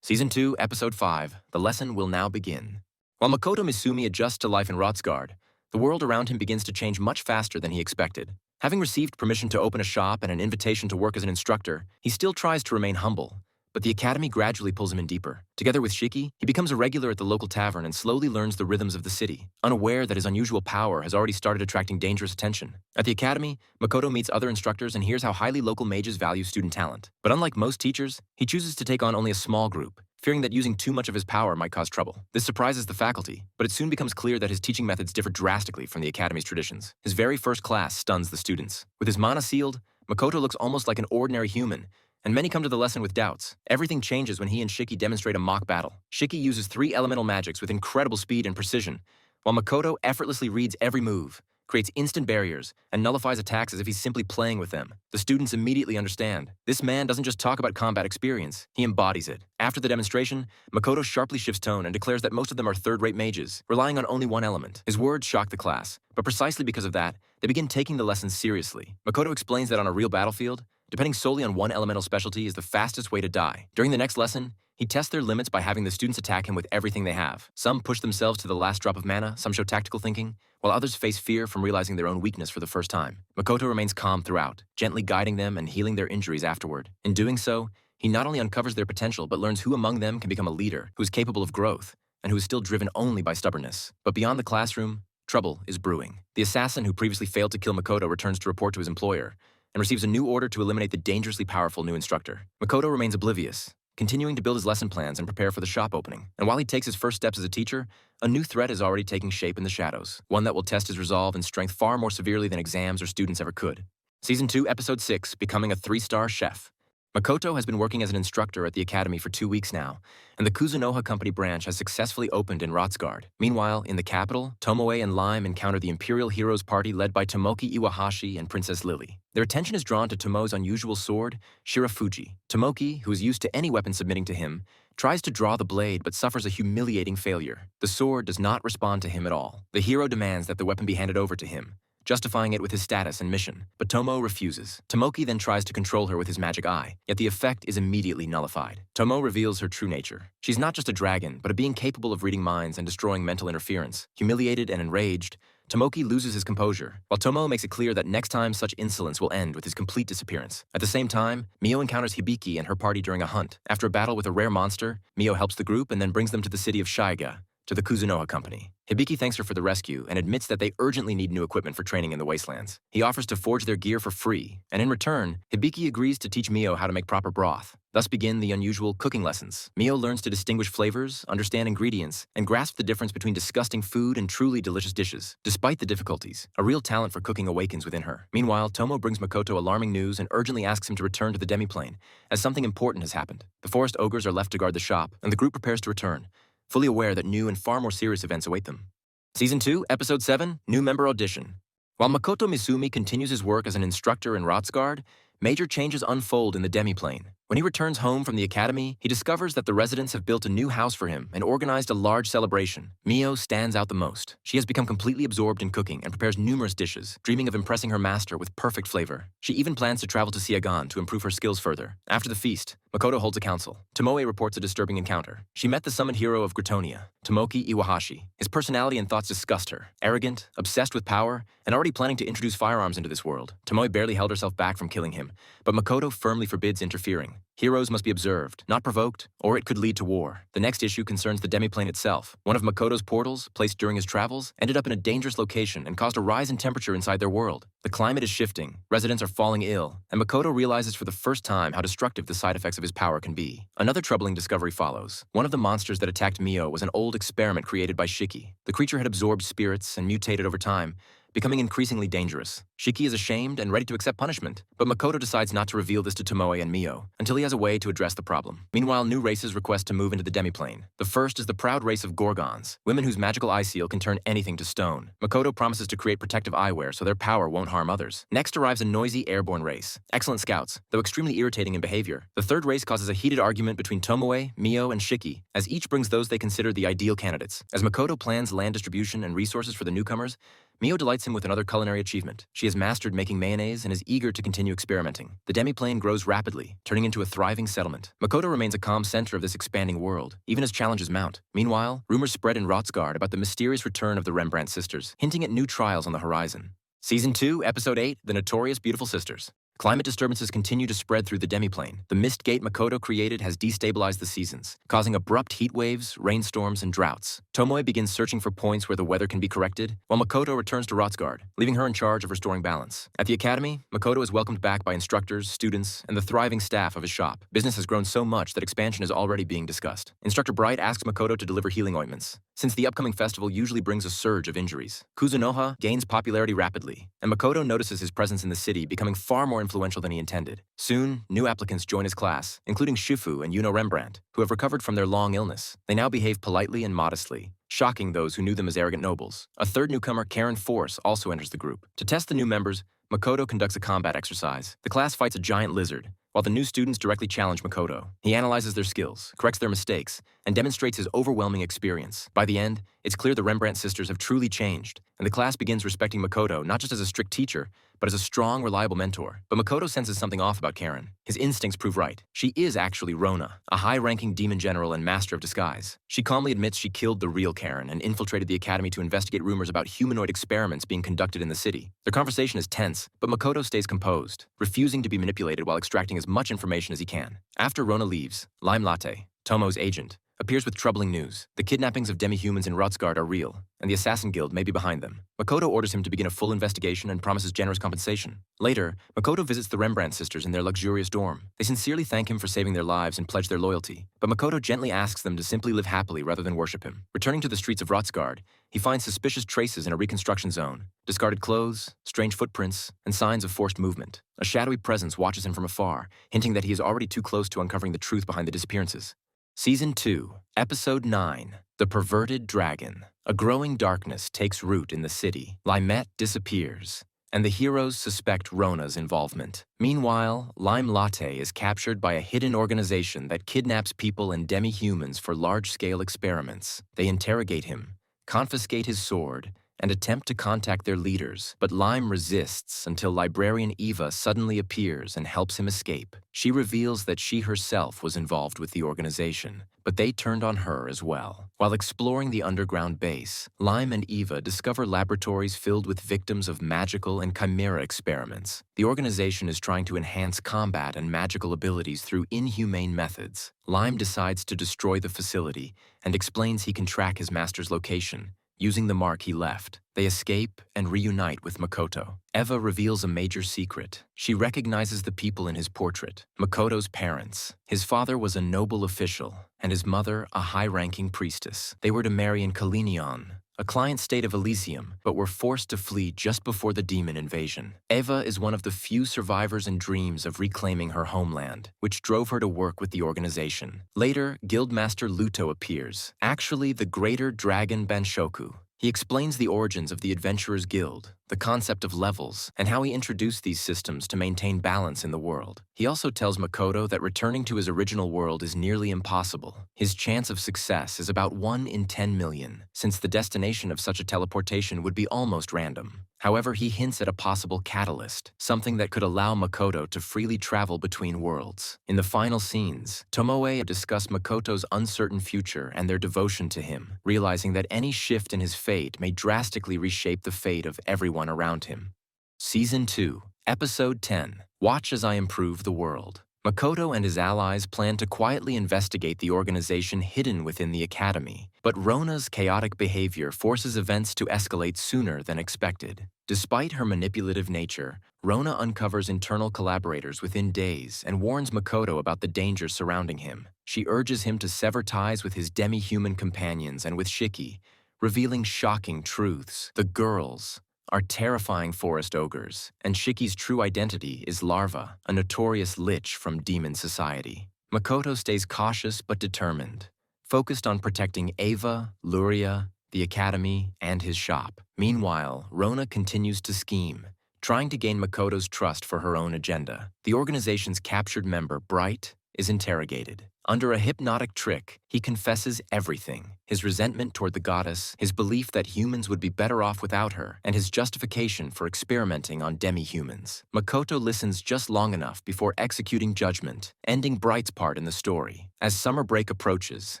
Season 2, Episode 5, The Lesson Will Now Begin. While Makoto Misumi adjusts to life in Rotsgard, the world around him begins to change much faster than he expected. Having received permission to open a shop and an invitation to work as an instructor, he still tries to remain humble. But the academy gradually pulls him in deeper. Together with Shiki, he becomes a regular at the local tavern and slowly learns the rhythms of the city, unaware that his unusual power has already started attracting dangerous attention. At the academy, Makoto meets other instructors and hears how highly local mages value student talent. But unlike most teachers, he chooses to take on only a small group, fearing that using too much of his power might cause trouble. This surprises the faculty, but it soon becomes clear that his teaching methods differ drastically from the academy's traditions. His very first class stuns the students. With his mana sealed, Makoto looks almost like an ordinary human, and many come to the lesson with doubts. Everything changes when he and Shiki demonstrate a mock battle. Shiki uses 3 elemental magics with incredible speed and precision, while Makoto effortlessly reads every move, creates instant barriers, and nullifies attacks as if he's simply playing with them. The students immediately understand. This man doesn't just talk about combat experience, he embodies it. After the demonstration, Makoto sharply shifts tone and declares that most of them are third-rate mages, relying on only one element. His words shock the class, but precisely because of that, they begin taking the lessons seriously. Makoto explains that on a real battlefield, depending solely on one elemental specialty is the fastest way to die. During the next lesson, he tests their limits by having the students attack him with everything they have. Some push themselves to the last drop of mana, some show tactical thinking, while others face fear from realizing their own weakness for the first time. Makoto remains calm throughout, gently guiding them and healing their injuries afterward. In doing so, he not only uncovers their potential but learns who among them can become a leader, who is capable of growth, and who is still driven only by stubbornness. But beyond the classroom, trouble is brewing. The assassin who previously failed to kill Makoto returns to report to his employer, and receives a new order to eliminate the dangerously powerful new instructor. Makoto remains oblivious, continuing to build his lesson plans and prepare for the shop opening. And while he takes his first steps as a teacher, a new threat is already taking shape in the shadows, one that will test his resolve and strength far more severely than exams or students ever could. Season 2, Episode 6, Becoming a 3-Star Chef. Makoto has been working as an instructor at the academy for 2 weeks now, and the Kuzunoha Company branch has successfully opened in Rotsgard. Meanwhile, in the capital, Tomoe and Lime encounter the Imperial Heroes Party led by Tomoki Iwahashi and Princess Lily. Their attention is drawn to Tomoe's unusual sword, Shirafuji. Tomoki, who is used to any weapon submitting to him, tries to draw the blade but suffers a humiliating failure. The sword does not respond to him at all. The hero demands that the weapon be handed over to him, justifying it with his status and mission. But Tomoe refuses. Tomoki then tries to control her with his magic eye, yet the effect is immediately nullified. Tomoe reveals her true nature. She's not just a dragon, but a being capable of reading minds and destroying mental interference. Humiliated and enraged, Tomoki loses his composure, while Tomoe makes it clear that next time such insolence will end with his complete disappearance. At the same time, Mio encounters Hibiki and her party during a hunt. After a battle with a rare monster, Mio helps the group and then brings them to the city of Shiga, to the Kuzunoha Company. Hibiki thanks her for the rescue and admits that they urgently need new equipment for training in the wastelands. He offers to forge their gear for free, and in return, Hibiki agrees to teach Mio how to make proper broth. Thus begin the unusual cooking lessons. Mio learns to distinguish flavors, understand ingredients, and grasp the difference between disgusting food and truly delicious dishes. Despite the difficulties, a real talent for cooking awakens within her. Meanwhile, Tomoe brings Makoto alarming news and urgently asks him to return to the demiplane, as something important has happened. The forest ogres are left to guard the shop, and the group prepares to return, fully aware that new and far more serious events await them. Season 2, Episode 7, New Member Audition. While Makoto Misumi continues his work as an instructor in Rotsgard, major changes unfold in the demiplane. When he returns home from the academy, he discovers that the residents have built a new house for him and organized a large celebration. Mio stands out the most. She has become completely absorbed in cooking and prepares numerous dishes, dreaming of impressing her master with perfect flavor. She even plans to travel to Siagan to improve her skills further. After the feast, Makoto holds a council. Tomoe reports a disturbing encounter. She met the summoned hero of Gritonia, Tomoki Iwahashi. His personality and thoughts disgust her. Arrogant, obsessed with power, and already planning to introduce firearms into this world, Tomoe barely held herself back from killing him, but Makoto firmly forbids interfering. Heroes must be observed, not provoked, or it could lead to war. The next issue concerns the demiplane itself. One of Makoto's portals, placed during his travels, ended up in a dangerous location and caused a rise in temperature inside their world. The climate is shifting, residents are falling ill, and Makoto realizes for the first time how destructive the side effects of his power can be. Another troubling discovery follows. One of the monsters that attacked Mio was an old experiment created by Shiki. The creature had absorbed spirits and mutated over time, becoming increasingly dangerous. Shiki is ashamed and ready to accept punishment, but Makoto decides not to reveal this to Tomoe and Mio until he has a way to address the problem. Meanwhile, new races request to move into the demiplane. The first is the proud race of Gorgons, women whose magical eye seal can turn anything to stone. Makoto promises to create protective eyewear so their power won't harm others. Next arrives a noisy airborne race. Excellent scouts, though extremely irritating in behavior. The third race causes a heated argument between Tomoe, Mio, and Shiki, as each brings those they consider the ideal candidates. As Makoto plans land distribution and resources for the newcomers, Mio delights him with another culinary achievement. She has mastered making mayonnaise and is eager to continue experimenting. The demiplane grows rapidly, turning into a thriving settlement. Makoto remains a calm center of this expanding world, even as challenges mount. Meanwhile, rumors spread in Rotsgard about the mysterious return of the Rembrandt sisters, hinting at new trials on the horizon. Season 2, Episode 8, The Notorious Beautiful Sisters. Climate disturbances continue to spread through the demiplane. The mist gate Makoto created has destabilized the seasons, causing abrupt heat waves, rainstorms, and droughts. Tomoe begins searching for points where the weather can be corrected, while Makoto returns to Rotsgard, leaving her in charge of restoring balance. At the academy, Makoto is welcomed back by instructors, students, and the thriving staff of his shop. Business has grown so much that expansion is already being discussed. Instructor Bright asks Makoto to deliver healing ointments, since the upcoming festival usually brings a surge of injuries. Kuzunoha gains popularity rapidly, and Makoto notices his presence in the city becoming far more influential than he intended. Soon, new applicants join his class, including Shifu and Yuno Rembrandt, who have recovered from their long illness. They now behave politely and modestly, shocking those who knew them as arrogant nobles. A third newcomer, Karen Force, also enters the group. To test the new members, Makoto conducts a combat exercise. The class fights a giant lizard, while the new students directly challenge Makoto. He analyzes their skills, corrects their mistakes, and demonstrates his overwhelming experience. By the end, it's clear the Rembrandt sisters have truly changed, and the class begins respecting Makoto not just as a strict teacher, but as a strong, reliable mentor. But Makoto senses something off about Karen. His instincts prove right. She is actually Rona, a high-ranking demon general and master of disguise. She calmly admits she killed the real Karen and infiltrated the academy to investigate rumors about humanoid experiments being conducted in the city. Their conversation is tense, but Makoto stays composed, refusing to be manipulated while extracting as much information as he can. After Rona leaves, Lime Latte, Tomo's agent, appears with troubling news. The kidnappings of demi-humans in Rotsgard are real, and the Assassin Guild may be behind them. Makoto orders him to begin a full investigation and promises generous compensation. Later, Makoto visits the Rembrandt sisters in their luxurious dorm. They sincerely thank him for saving their lives and pledge their loyalty, but Makoto gently asks them to simply live happily rather than worship him. Returning to the streets of Rotsgard, he finds suspicious traces in a reconstruction zone. Discarded clothes, strange footprints, and signs of forced movement. A shadowy presence watches him from afar, hinting that he is already too close to uncovering the truth behind the disappearances. Season 2, Episode 9, The Perverted Dragon. A growing darkness takes root in the city. Limette disappears, and the heroes suspect Rona's involvement. Meanwhile, Lime Latte is captured by a hidden organization that kidnaps people and demi-humans for large-scale experiments. They interrogate him, confiscate his sword, and attempt to contact their leaders, but Lime resists until librarian Eva suddenly appears and helps him escape. She reveals that she herself was involved with the organization, but they turned on her as well. While exploring the underground base, Lime and Eva discover laboratories filled with victims of magical and chimera experiments. The organization is trying to enhance combat and magical abilities through inhumane methods. Lime decides to destroy the facility and explains he can track his master's location, using the mark he left. They escape and reunite with Makoto. Eva reveals a major secret. She recognizes the people in his portrait, Makoto's parents. His father was a noble official, and his mother a high-ranking priestess. They were to marry in Kalinion, a client state of Elysium, but were forced to flee just before the demon invasion. Eva is one of the few survivors and dreams of reclaiming her homeland, which drove her to work with the organization. Later, Guildmaster Luto appears, actually the Greater Dragon Banshoku. He explains the origins of the Adventurers Guild, the concept of levels, and how he introduced these systems to maintain balance in the world. He also tells Makoto that returning to his original world is nearly impossible. His chance of success is about 1 in 10 million, since the destination of such a teleportation would be almost random. However, he hints at a possible catalyst, something that could allow Makoto to freely travel between worlds. In the final scenes, Tomoe discuss Makoto's uncertain future and their devotion to him, realizing that any shift in his fate may drastically reshape the fate of everyone around him. Season 2, Episode 10, Watch as I Improve the World. Makoto and his allies plan to quietly investigate the organization hidden within the academy, but Rona's chaotic behavior forces events to escalate sooner than expected. Despite her manipulative nature, Rona uncovers internal collaborators within days and warns Makoto about the dangers surrounding him. She urges him to sever ties with his demi-human companions and with Shiki, revealing shocking truths. The girls, are terrifying forest ogres, and Shiki's true identity is Larva, a notorious lich from demon society. Makoto stays cautious but determined, focused on protecting Ava, Luria, the academy, and his shop. Meanwhile, Rona continues to scheme, trying to gain Makoto's trust for her own agenda. The organization's captured member, Bright, is interrogated. Under a hypnotic trick, he confesses everything: his resentment toward the goddess, his belief that humans would be better off without her, and his justification for experimenting on demi-humans. Makoto listens just long enough before executing judgment, ending Bright's part in the story. As summer break approaches,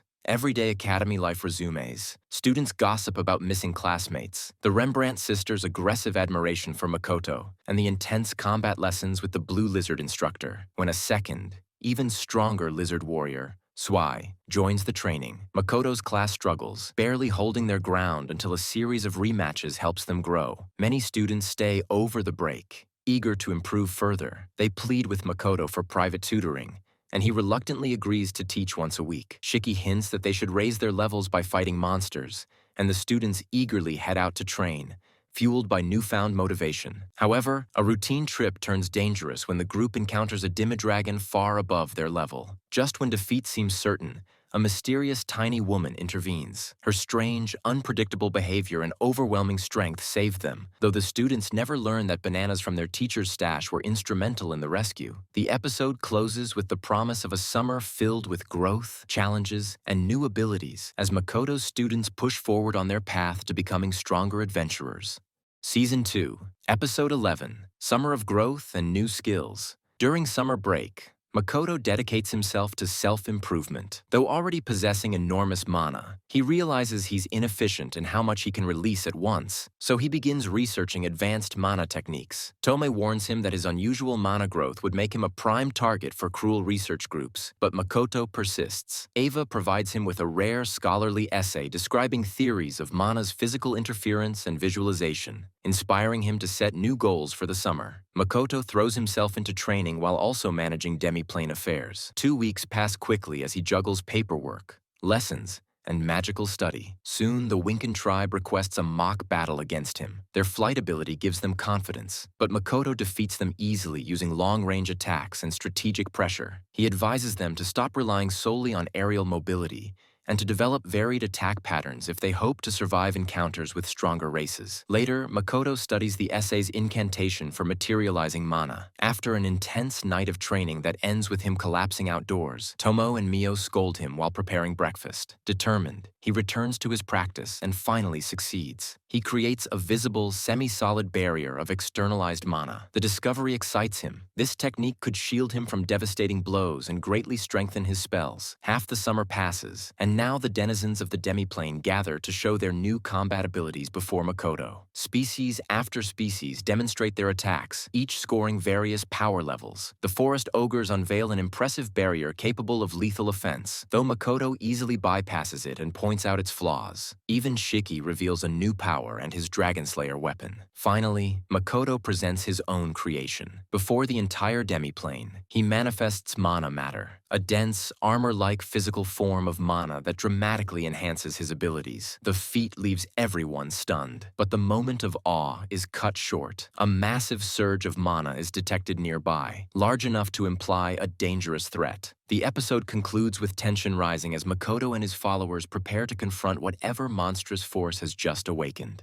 everyday academy life resumes. Students gossip about missing classmates, the Rembrandt sisters' aggressive admiration for Makoto, and the intense combat lessons with the blue lizard instructor, when a second, even stronger lizard warrior, Swai, joins the training. Makoto's class struggles, barely holding their ground until a series of rematches helps them grow. Many students stay over the break, eager to improve further. They plead with Makoto for private tutoring, and he reluctantly agrees to teach once a week. Shiki hints that they should raise their levels by fighting monsters, and the students eagerly head out to train, fueled by newfound motivation. However, a routine trip turns dangerous when the group encounters a Demidragon far above their level. Just when defeat seems certain, a mysterious tiny woman intervenes. Her strange, unpredictable behavior and overwhelming strength save them, though the students never learn that bananas from their teacher's stash were instrumental in the rescue. The episode closes with the promise of a summer filled with growth, challenges, and new abilities as Makoto's students push forward on their path to becoming stronger adventurers. Season 2, Episode 11, Summer of Growth and New Skills. During summer break, Makoto dedicates himself to self-improvement. Though already possessing enormous mana, he realizes he's inefficient in how much he can release at once, so he begins researching advanced mana techniques. Tomoe warns him that his unusual mana growth would make him a prime target for cruel research groups, but Makoto persists. Ava provides him with a rare scholarly essay describing theories of mana's physical interference and visualization, inspiring him to set new goals for the summer. Makoto throws himself into training while also managing demi-plane affairs. 2 weeks pass quickly as he juggles paperwork, lessons, and magical study. Soon, the Winken tribe requests a mock battle against him. Their flight ability gives them confidence, but Makoto defeats them easily using long-range attacks and strategic pressure. He advises them to stop relying solely on aerial mobility and to develop varied attack patterns if they hope to survive encounters with stronger races. Later, Makoto studies the essay's incantation for materializing mana. After an intense night of training that ends with him collapsing outdoors, Tomoe and Mio scold him while preparing breakfast. Determined, he returns to his practice and finally succeeds. He creates a visible, semi-solid barrier of externalized mana. The discovery excites him. This technique could shield him from devastating blows and greatly strengthen his spells. Half the summer passes, and now the denizens of the demiplane gather to show their new combat abilities before Makoto. Species after species demonstrate their attacks, each scoring various power levels. The forest ogres unveil an impressive barrier capable of lethal offense, though Makoto easily bypasses it and points out its flaws. Even Shiki reveals a new power and his Dragonslayer weapon. Finally, Makoto presents his own creation. Before the entire demiplane, he manifests mana matter, a dense, armor-like physical form of mana that dramatically enhances his abilities. The feat leaves everyone stunned, but the moment of awe is cut short. A massive surge of mana is detected nearby, large enough to imply a dangerous threat. The episode concludes with tension rising as Makoto and his followers prepare to confront whatever monstrous force has just awakened.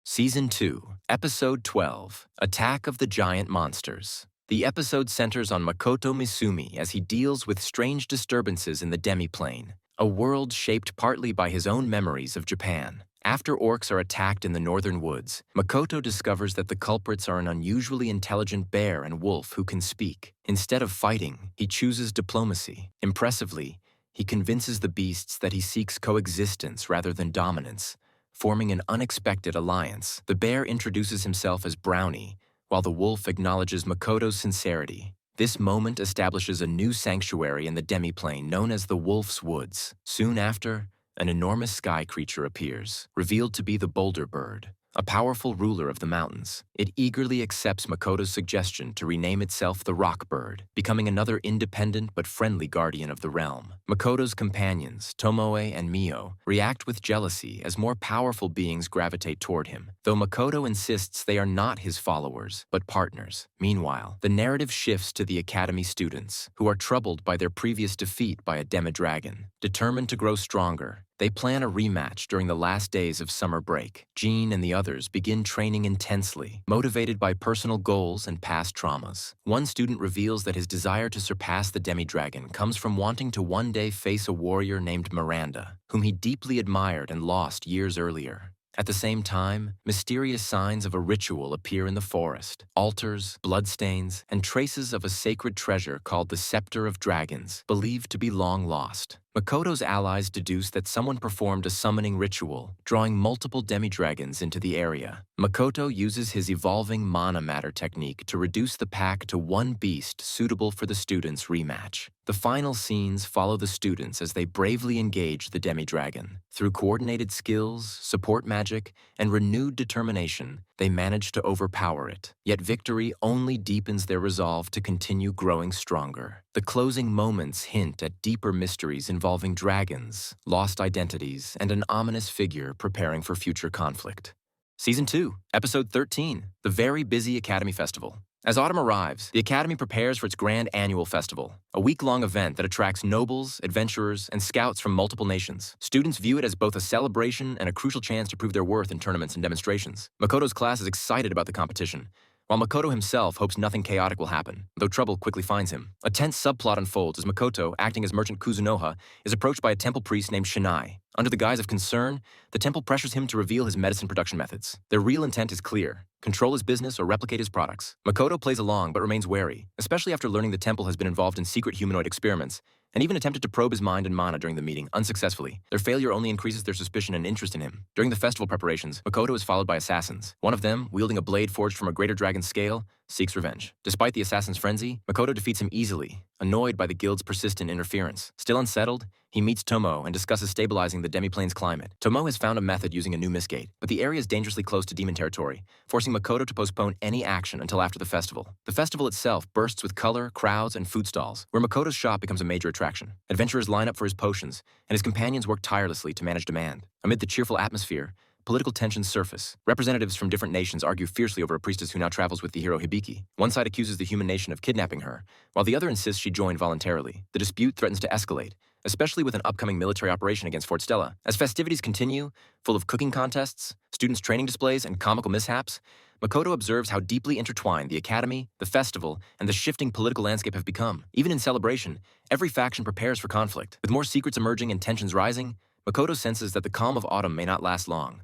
Season 2, Episode 12, Attack of the Giant Monsters. The episode centers on Makoto Misumi as he deals with strange disturbances in the demiplane, a world shaped partly by his own memories of Japan. After orcs are attacked in the northern woods, Makoto discovers that the culprits are an unusually intelligent bear and wolf who can speak. Instead of fighting, he chooses diplomacy. Impressively, he convinces the beasts that he seeks coexistence rather than dominance, forming an unexpected alliance. The bear introduces himself as Brownie, while the wolf acknowledges Makoto's sincerity. This moment establishes a new sanctuary in the demiplane known as the Wolf's Woods. Soon after, an enormous sky creature appears, revealed to be the Boulder Bird, a powerful ruler of the mountains. It eagerly accepts Makoto's suggestion to rename itself the Rock Bird, becoming another independent but friendly guardian of the realm. Makoto's companions, Tomoe and Mio, react with jealousy as more powerful beings gravitate toward him, though Makoto insists they are not his followers, but partners. Meanwhile, the narrative shifts to the Academy students, who are troubled by their previous defeat by a demi-dragon. Determined to grow stronger, they plan a rematch during the last days of summer break. Jean and the others begin training intensely, motivated by personal goals and past traumas. One student reveals that his desire to surpass the demi-dragon comes from wanting to one day face a warrior named Miranda, whom he deeply admired and lost years earlier. At the same time, mysterious signs of a ritual appear in the forest. Altars, bloodstains, and traces of a sacred treasure called the Scepter of Dragons, believed to be long lost. Makoto's allies deduce that someone performed a summoning ritual, drawing multiple demi-dragons into the area. Makoto uses his evolving mana matter technique to reduce the pack to one beast suitable for the students' rematch. The final scenes follow the students as they bravely engage the demi-dragon. Through coordinated skills, support magic, and renewed determination, they manage to overpower it. Yet victory only deepens their resolve to continue growing stronger. The closing moments hint at deeper mysteries involving dragons, lost identities, and an ominous figure preparing for future conflict. Season 2, Episode 13, The Very Busy Academy Festival. As autumn arrives, the Academy prepares for its grand annual festival, a week-long event that attracts nobles, adventurers, and scouts from multiple nations. Students view it as both a celebration and a crucial chance to prove their worth in tournaments and demonstrations. Makoto's class is excited about the competition, while Makoto himself hopes nothing chaotic will happen, though trouble quickly finds him. A tense subplot unfolds as Makoto, acting as merchant Kuzunoha, is approached by a temple priest named Shinai. Under the guise of concern, the temple pressures him to reveal his medicine production methods. Their real intent is clear: control his business or replicate his products. Makoto plays along but remains wary, especially after learning the temple has been involved in secret humanoid experiments, and even attempted to probe his mind and mana during the meeting, unsuccessfully. Their failure only increases their suspicion and interest in him. During the festival preparations, Makoto is followed by assassins. One of them, wielding a blade forged from a greater dragon's scale, seeks revenge. Despite the assassin's frenzy, Makoto defeats him easily, annoyed by the guild's persistent interference. Still unsettled, he meets Tomoe and discusses stabilizing the demi-plane's climate. Tomoe has found a method using a new misgate, but the area is dangerously close to demon territory, forcing Makoto to postpone any action until after the festival. The festival itself bursts with color, crowds, and food stalls, where Makoto's shop becomes a major attraction. Adventurers line up for his potions, and his companions work tirelessly to manage demand. Amid the cheerful atmosphere, political tensions surface. Representatives from different nations argue fiercely over a priestess who now travels with the hero Hibiki. One side accuses the human nation of kidnapping her, while the other insists she joined voluntarily. The dispute threatens to escalate, especially with an upcoming military operation against Fort Stella. As festivities continue, full of cooking contests, students' training displays, and comical mishaps, Makoto observes how deeply intertwined the academy, the festival, and the shifting political landscape have become. Even in celebration, every faction prepares for conflict. With more secrets emerging and tensions rising, Makoto senses that the calm of autumn may not last long.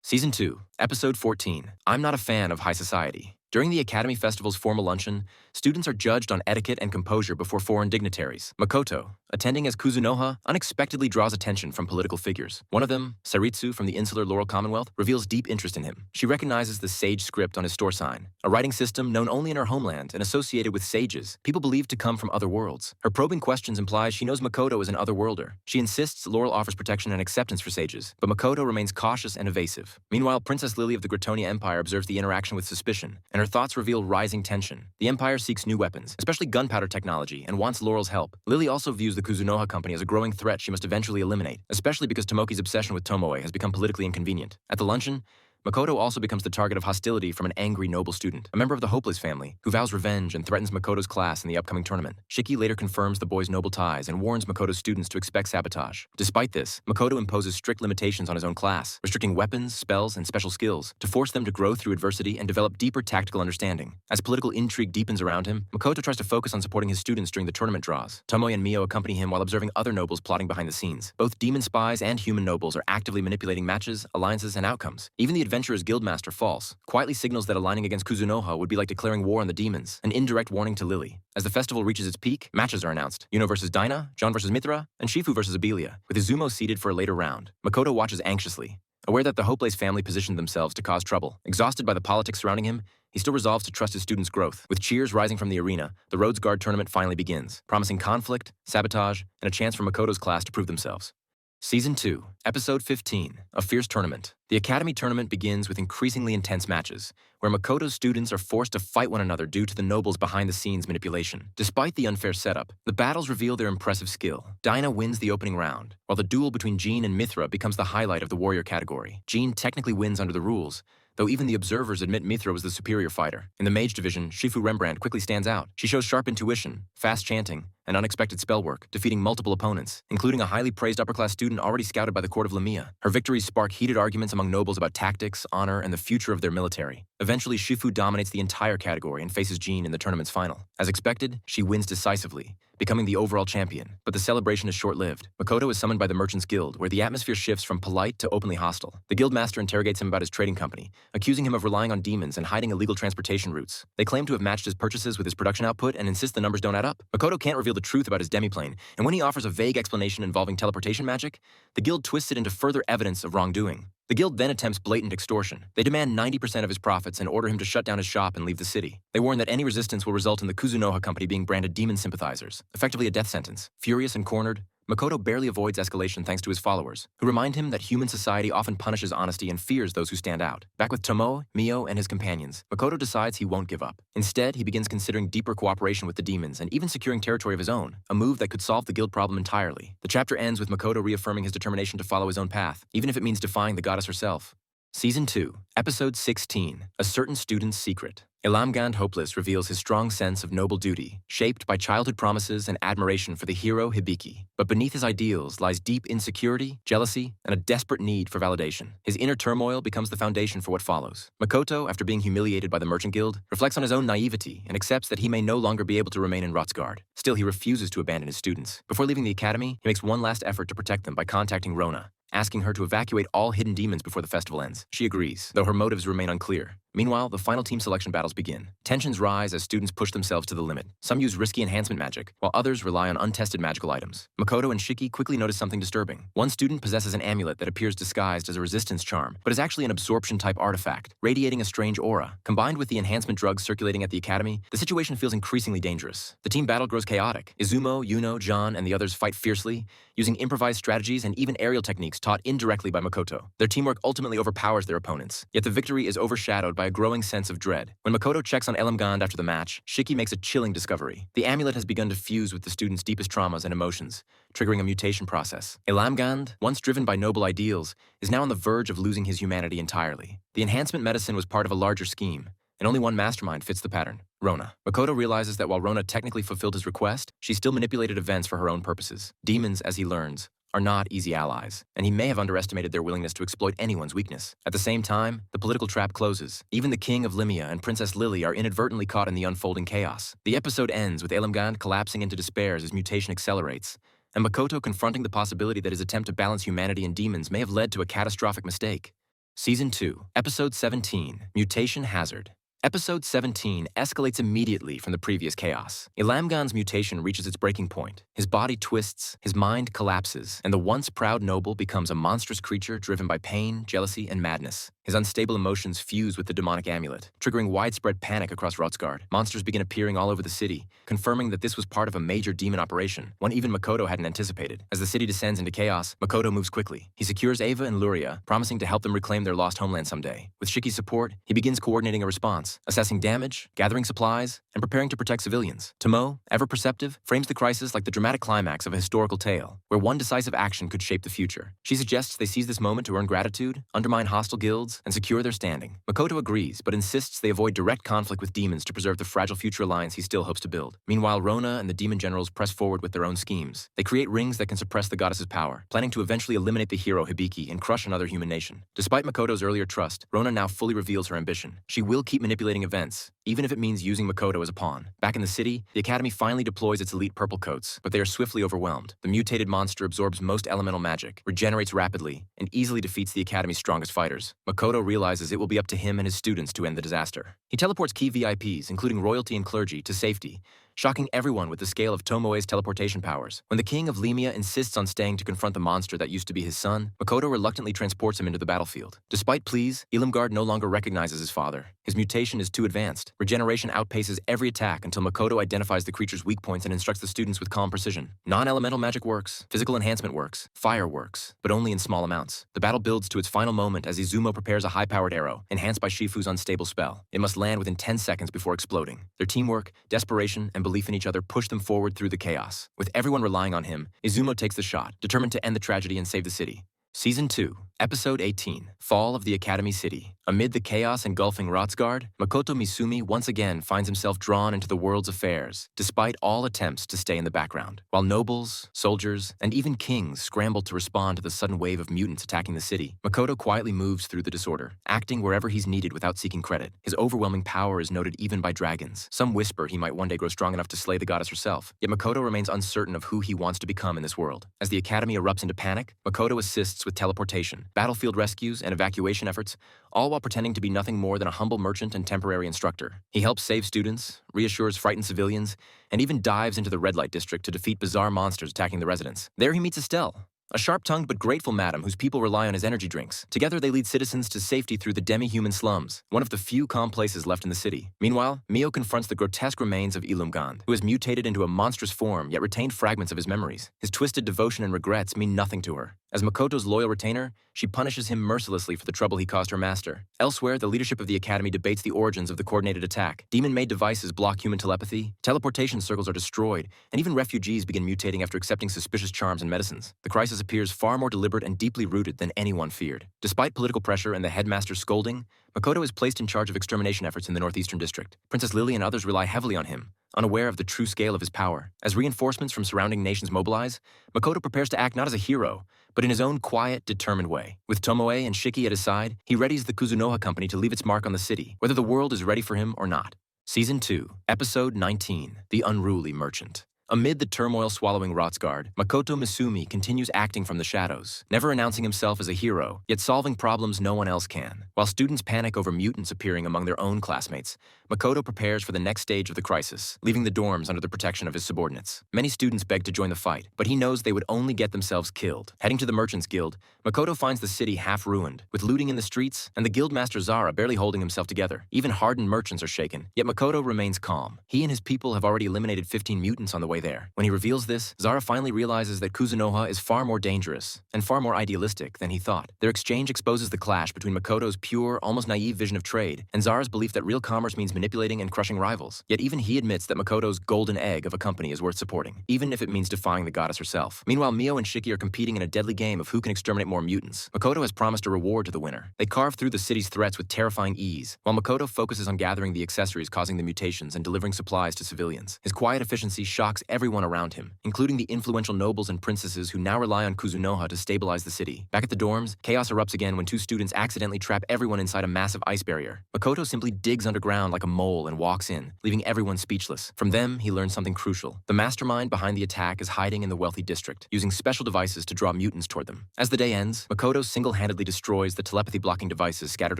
Season 2, Episode 14, I'm Not a Fan of High Society. During the Academy Festival's formal luncheon, students are judged on etiquette and composure before foreign dignitaries. Makoto, attending as Kuzunoha, unexpectedly draws attention from political figures. One of them, Saritsu from the insular Laurel Commonwealth, reveals deep interest in him. She recognizes the sage script on his store sign, a writing system known only in her homeland and associated with sages, people believed to come from other worlds. Her probing questions imply she knows Makoto is an otherworlder. She insists Laurel offers protection and acceptance for sages, but Makoto remains cautious and evasive. Meanwhile, Princess Lily of the Gratonia Empire observes the interaction with suspicion, and her thoughts reveal rising tension. The Empire seeks new weapons, especially gunpowder technology, and wants Laurel's help. Lily also views the Kuzunoha company as a growing threat she must eventually eliminate, especially because Tomoki's obsession with Tomoe has become politically inconvenient. At the luncheon, Makoto also becomes the target of hostility from an angry noble student, a member of the Hopeless family, who vows revenge and threatens Makoto's class in the upcoming tournament. Shiki later confirms the boy's noble ties and warns Makoto's students to expect sabotage. Despite this, Makoto imposes strict limitations on his own class, restricting weapons, spells, and special skills to force them to grow through adversity and develop deeper tactical understanding. As political intrigue deepens around him, Makoto tries to focus on supporting his students during the tournament draws. Tomoe and Mio accompany him while observing other nobles plotting behind the scenes. Both demon spies and human nobles are actively manipulating matches, alliances, and outcomes. Even the adventurer's guildmaster, False, quietly signals that aligning against Kuzunoha would be like declaring war on the demons, an indirect warning to Lily. As the festival reaches its peak, matches are announced: Yuno vs. Dinah, John vs. Mithra, and Shifu vs. Abelia, with Izumo seated for a later round. Makoto watches anxiously, aware that the Hopeless family positioned themselves to cause trouble. Exhausted by the politics surrounding him, he still resolves to trust his students' growth. With cheers rising from the arena, the Rhodes Guard tournament finally begins, promising conflict, sabotage, and a chance for Makoto's class to prove themselves. Season 2, Episode 15, A Fierce Tournament. The academy tournament begins with increasingly intense matches, where Makoto's students are forced to fight one another due to the nobles' behind-the-scenes manipulation. Despite the unfair setup, the battles reveal their impressive skill. Dinah wins the opening round, while the duel between Jean and Mithra becomes the highlight of the warrior category. Jean technically wins under the rules, though even the observers admit Mithra was the superior fighter. In the mage division, Shifu Rembrandt quickly stands out. She shows sharp intuition, fast chanting, and unexpected spell work, defeating multiple opponents, including a highly praised upper-class student already scouted by the court of Lamia. Her victories spark heated arguments among nobles about tactics, honor, and the future of their military. Eventually, Shifu dominates the entire category and faces Jean in the tournament's final. As expected, she wins decisively, becoming the overall champion. But the celebration is short-lived. Makoto is summoned by the Merchants Guild, where the atmosphere shifts from polite to openly hostile. The guildmaster interrogates him about his trading company, accusing him of relying on demons and hiding illegal transportation routes. They claim to have matched his purchases with his production output and insist the numbers don't add up. Makoto can't reveal the truth about his demiplane, and when he offers a vague explanation involving teleportation magic, the guild twists it into further evidence of wrongdoing. The guild then attempts blatant extortion. They demand 90% of his profits and order him to shut down his shop and leave the city. They warn that any resistance will result in the Kuzunoha company being branded demon sympathizers, effectively a death sentence. Furious and cornered, Makoto barely avoids escalation thanks to his followers, who remind him that human society often punishes honesty and fears those who stand out. Back with Tomoe, Mio, and his companions, Makoto decides he won't give up. Instead, he begins considering deeper cooperation with the demons and even securing territory of his own, a move that could solve the guild problem entirely. The chapter ends with Makoto reaffirming his determination to follow his own path, even if it means defying the goddess herself. Season 2, Episode 16, A Certain Student's Secret. Elamgand Hopeless reveals his strong sense of noble duty, shaped by childhood promises and admiration for the hero Hibiki. But beneath his ideals lies deep insecurity, jealousy, and a desperate need for validation. His inner turmoil becomes the foundation for what follows. Makoto, after being humiliated by the Merchant Guild, reflects on his own naivety and accepts that he may no longer be able to remain in Rotsgard. Still, he refuses to abandon his students. Before leaving the academy, he makes one last effort to protect them by contacting Rona, asking her to evacuate all hidden demons before the festival ends. She agrees, though her motives remain unclear. Meanwhile, the final team selection battles begin. Tensions rise as students push themselves to the limit. Some use risky enhancement magic, while others rely on untested magical items. Makoto and Shiki quickly notice something disturbing. One student possesses an amulet that appears disguised as a resistance charm, but is actually an absorption-type artifact, radiating a strange aura. Combined with the enhancement drugs circulating at the academy, the situation feels increasingly dangerous. The team battle grows chaotic. Izumo, Yuno, John, and the others fight fiercely, using improvised strategies and even aerial techniques taught indirectly by Makoto. Their teamwork ultimately overpowers their opponents, yet the victory is overshadowed by a growing sense of dread. When Makoto checks on Elamgand after the match, Shiki makes a chilling discovery. The amulet has begun to fuse with the students' deepest traumas and emotions, triggering a mutation process. Elamgand, once driven by noble ideals, is now on the verge of losing his humanity entirely. The enhancement medicine was part of a larger scheme, and only one mastermind fits the pattern: Rona. Makoto realizes that while Rona technically fulfilled his request, she still manipulated events for her own purposes. Demons, as he learns, are not easy allies, and he may have underestimated their willingness to exploit anyone's weakness. At the same time, the political trap closes. Even the King of Limia and Princess Lily are inadvertently caught in the unfolding chaos. The episode ends with Elamgand collapsing into despair as his mutation accelerates, and Makoto confronting the possibility that his attempt to balance humanity and demons may have led to a catastrophic mistake. Season 2, Episode 17, Mutation Hazard. Episode 17 escalates immediately from the previous chaos. Elamgand's mutation reaches its breaking point. His body twists, his mind collapses, and the once proud noble becomes a monstrous creature driven by pain, jealousy, and madness. His unstable emotions fuse with the demonic amulet, triggering widespread panic across Rotsgard. Monsters begin appearing all over the city, confirming that this was part of a major demon operation, one even Makoto hadn't anticipated. As the city descends into chaos, Makoto moves quickly. He secures Ava and Luria, promising to help them reclaim their lost homeland someday. With Shiki's support, he begins coordinating a response, assessing damage, gathering supplies, and preparing to protect civilians. Tomoe, ever perceptive, frames the crisis like the dramatic climax of a historical tale, where one decisive action could shape the future. She suggests they seize this moment to earn gratitude, undermine hostile guilds, and secure their standing. Makoto agrees, but insists they avoid direct conflict with demons to preserve the fragile future alliance he still hopes to build. Meanwhile, Rona and the demon generals press forward with their own schemes. They create rings that can suppress the goddess's power, planning to eventually eliminate the hero Hibiki and crush another human nation. Despite Makoto's earlier trust, Rona now fully reveals her ambition. She will keep manipulating events, even if it means using Makoto as a pawn. Back in the city, the academy finally deploys its elite purple coats, but they are swiftly overwhelmed. The mutated monster absorbs most elemental magic, regenerates rapidly, and easily defeats the academy's strongest fighters. Makoto realizes it will be up to him and his students to end the disaster. He teleports key VIPs, including royalty and clergy, to safety, shocking everyone with the scale of Tomoe's teleportation powers. When the King of Limia insists on staying to confront the monster that used to be his son, Makoto reluctantly transports him into the battlefield. Despite pleas, Elamgard no longer recognizes his father. His mutation is too advanced. Regeneration outpaces every attack until Makoto identifies the creature's weak points and instructs the students with calm precision. Non-elemental magic works, physical enhancement works, fire works, but only in small amounts. The battle builds to its final moment as Izumo prepares a high-powered arrow, enhanced by Shifu's unstable spell. It must land within 10 seconds before exploding. Their teamwork, desperation, and belief in each other push them forward through the chaos. With everyone relying on him, Izumo takes the shot, determined to end the tragedy and save the city. Season 2, Episode 18, Fall of the Academy City. Amid the chaos engulfing Rotsgard, Makoto Misumi once again finds himself drawn into the world's affairs, despite all attempts to stay in the background. While nobles, soldiers, and even kings scramble to respond to the sudden wave of mutants attacking the city, Makoto quietly moves through the disorder, acting wherever he's needed without seeking credit. His overwhelming power is noted even by dragons. Some whisper he might one day grow strong enough to slay the goddess herself, yet Makoto remains uncertain of who he wants to become in this world. As the Academy erupts into panic, Makoto assists with teleportation, battlefield rescues, and evacuation efforts, all while pretending to be nothing more than a humble merchant and temporary instructor. He helps save students, reassures frightened civilians, and even dives into the red light district to defeat bizarre monsters attacking the residents. There he meets Estelle, a sharp-tongued but grateful madam whose people rely on his energy drinks. Together they lead citizens to safety through the demi-human slums, one of the few calm places left in the city. Meanwhile, Mio confronts the grotesque remains of Ilumgand, who has mutated into a monstrous form yet retained fragments of his memories. His twisted devotion and regrets mean nothing to her. As Makoto's loyal retainer, she punishes him mercilessly for the trouble he caused her master. Elsewhere, the leadership of the Academy debates the origins of the coordinated attack. Demon-made devices block human telepathy, teleportation circles are destroyed, and even refugees begin mutating after accepting suspicious charms and medicines. The crisis appears far more deliberate and deeply rooted than anyone feared. Despite political pressure and the headmaster's scolding, Makoto is placed in charge of extermination efforts in the northeastern district. Princess Lily and others rely heavily on him, unaware of the true scale of his power. As reinforcements from surrounding nations mobilize, Makoto prepares to act not as a hero, but in his own quiet, determined way. With Tomoe and Shiki at his side, he readies the Kuzunoha company to leave its mark on the city, whether the world is ready for him or not. Season 2, Episode 19, The Unruly Merchant. Amid the turmoil swallowing Rotsgard, Makoto Misumi continues acting from the shadows, never announcing himself as a hero, yet solving problems no one else can. While students panic over mutants appearing among their own classmates, Makoto prepares for the next stage of the crisis, leaving the dorms under the protection of his subordinates. Many students beg to join the fight, but he knows they would only get themselves killed. Heading to the Merchants Guild, Makoto finds the city half-ruined, with looting in the streets and the guildmaster Zara barely holding himself together. Even hardened merchants are shaken, yet Makoto remains calm. He and his people have already eliminated 15 mutants on the way there. When he reveals this, Zara finally realizes that Kuzunoha is far more dangerous and far more idealistic than he thought. Their exchange exposes the clash between Makoto's pure, almost naive vision of trade and Zara's belief that real commerce means manipulating and crushing rivals. Yet even he admits that Makoto's golden egg of a company is worth supporting, even if it means defying the goddess herself. Meanwhile, Mio and Shiki are competing in a deadly game of who can exterminate more mutants. Makoto has promised a reward to the winner. They carve through the city's threats with terrifying ease, while Makoto focuses on gathering the accessories causing the mutations and delivering supplies to civilians. His quiet efficiency shocks everyone around him, including the influential nobles and princesses who now rely on Kuzunoha to stabilize the city. Back at the dorms, chaos erupts again when two students accidentally trap everyone inside a massive ice barrier. Makoto simply digs underground like a mole and walks in, leaving everyone speechless. From them, he learns something crucial. The mastermind behind the attack is hiding in the wealthy district, using special devices to draw mutants toward them. As the day ends, Makoto single-handedly destroys the telepathy-blocking devices scattered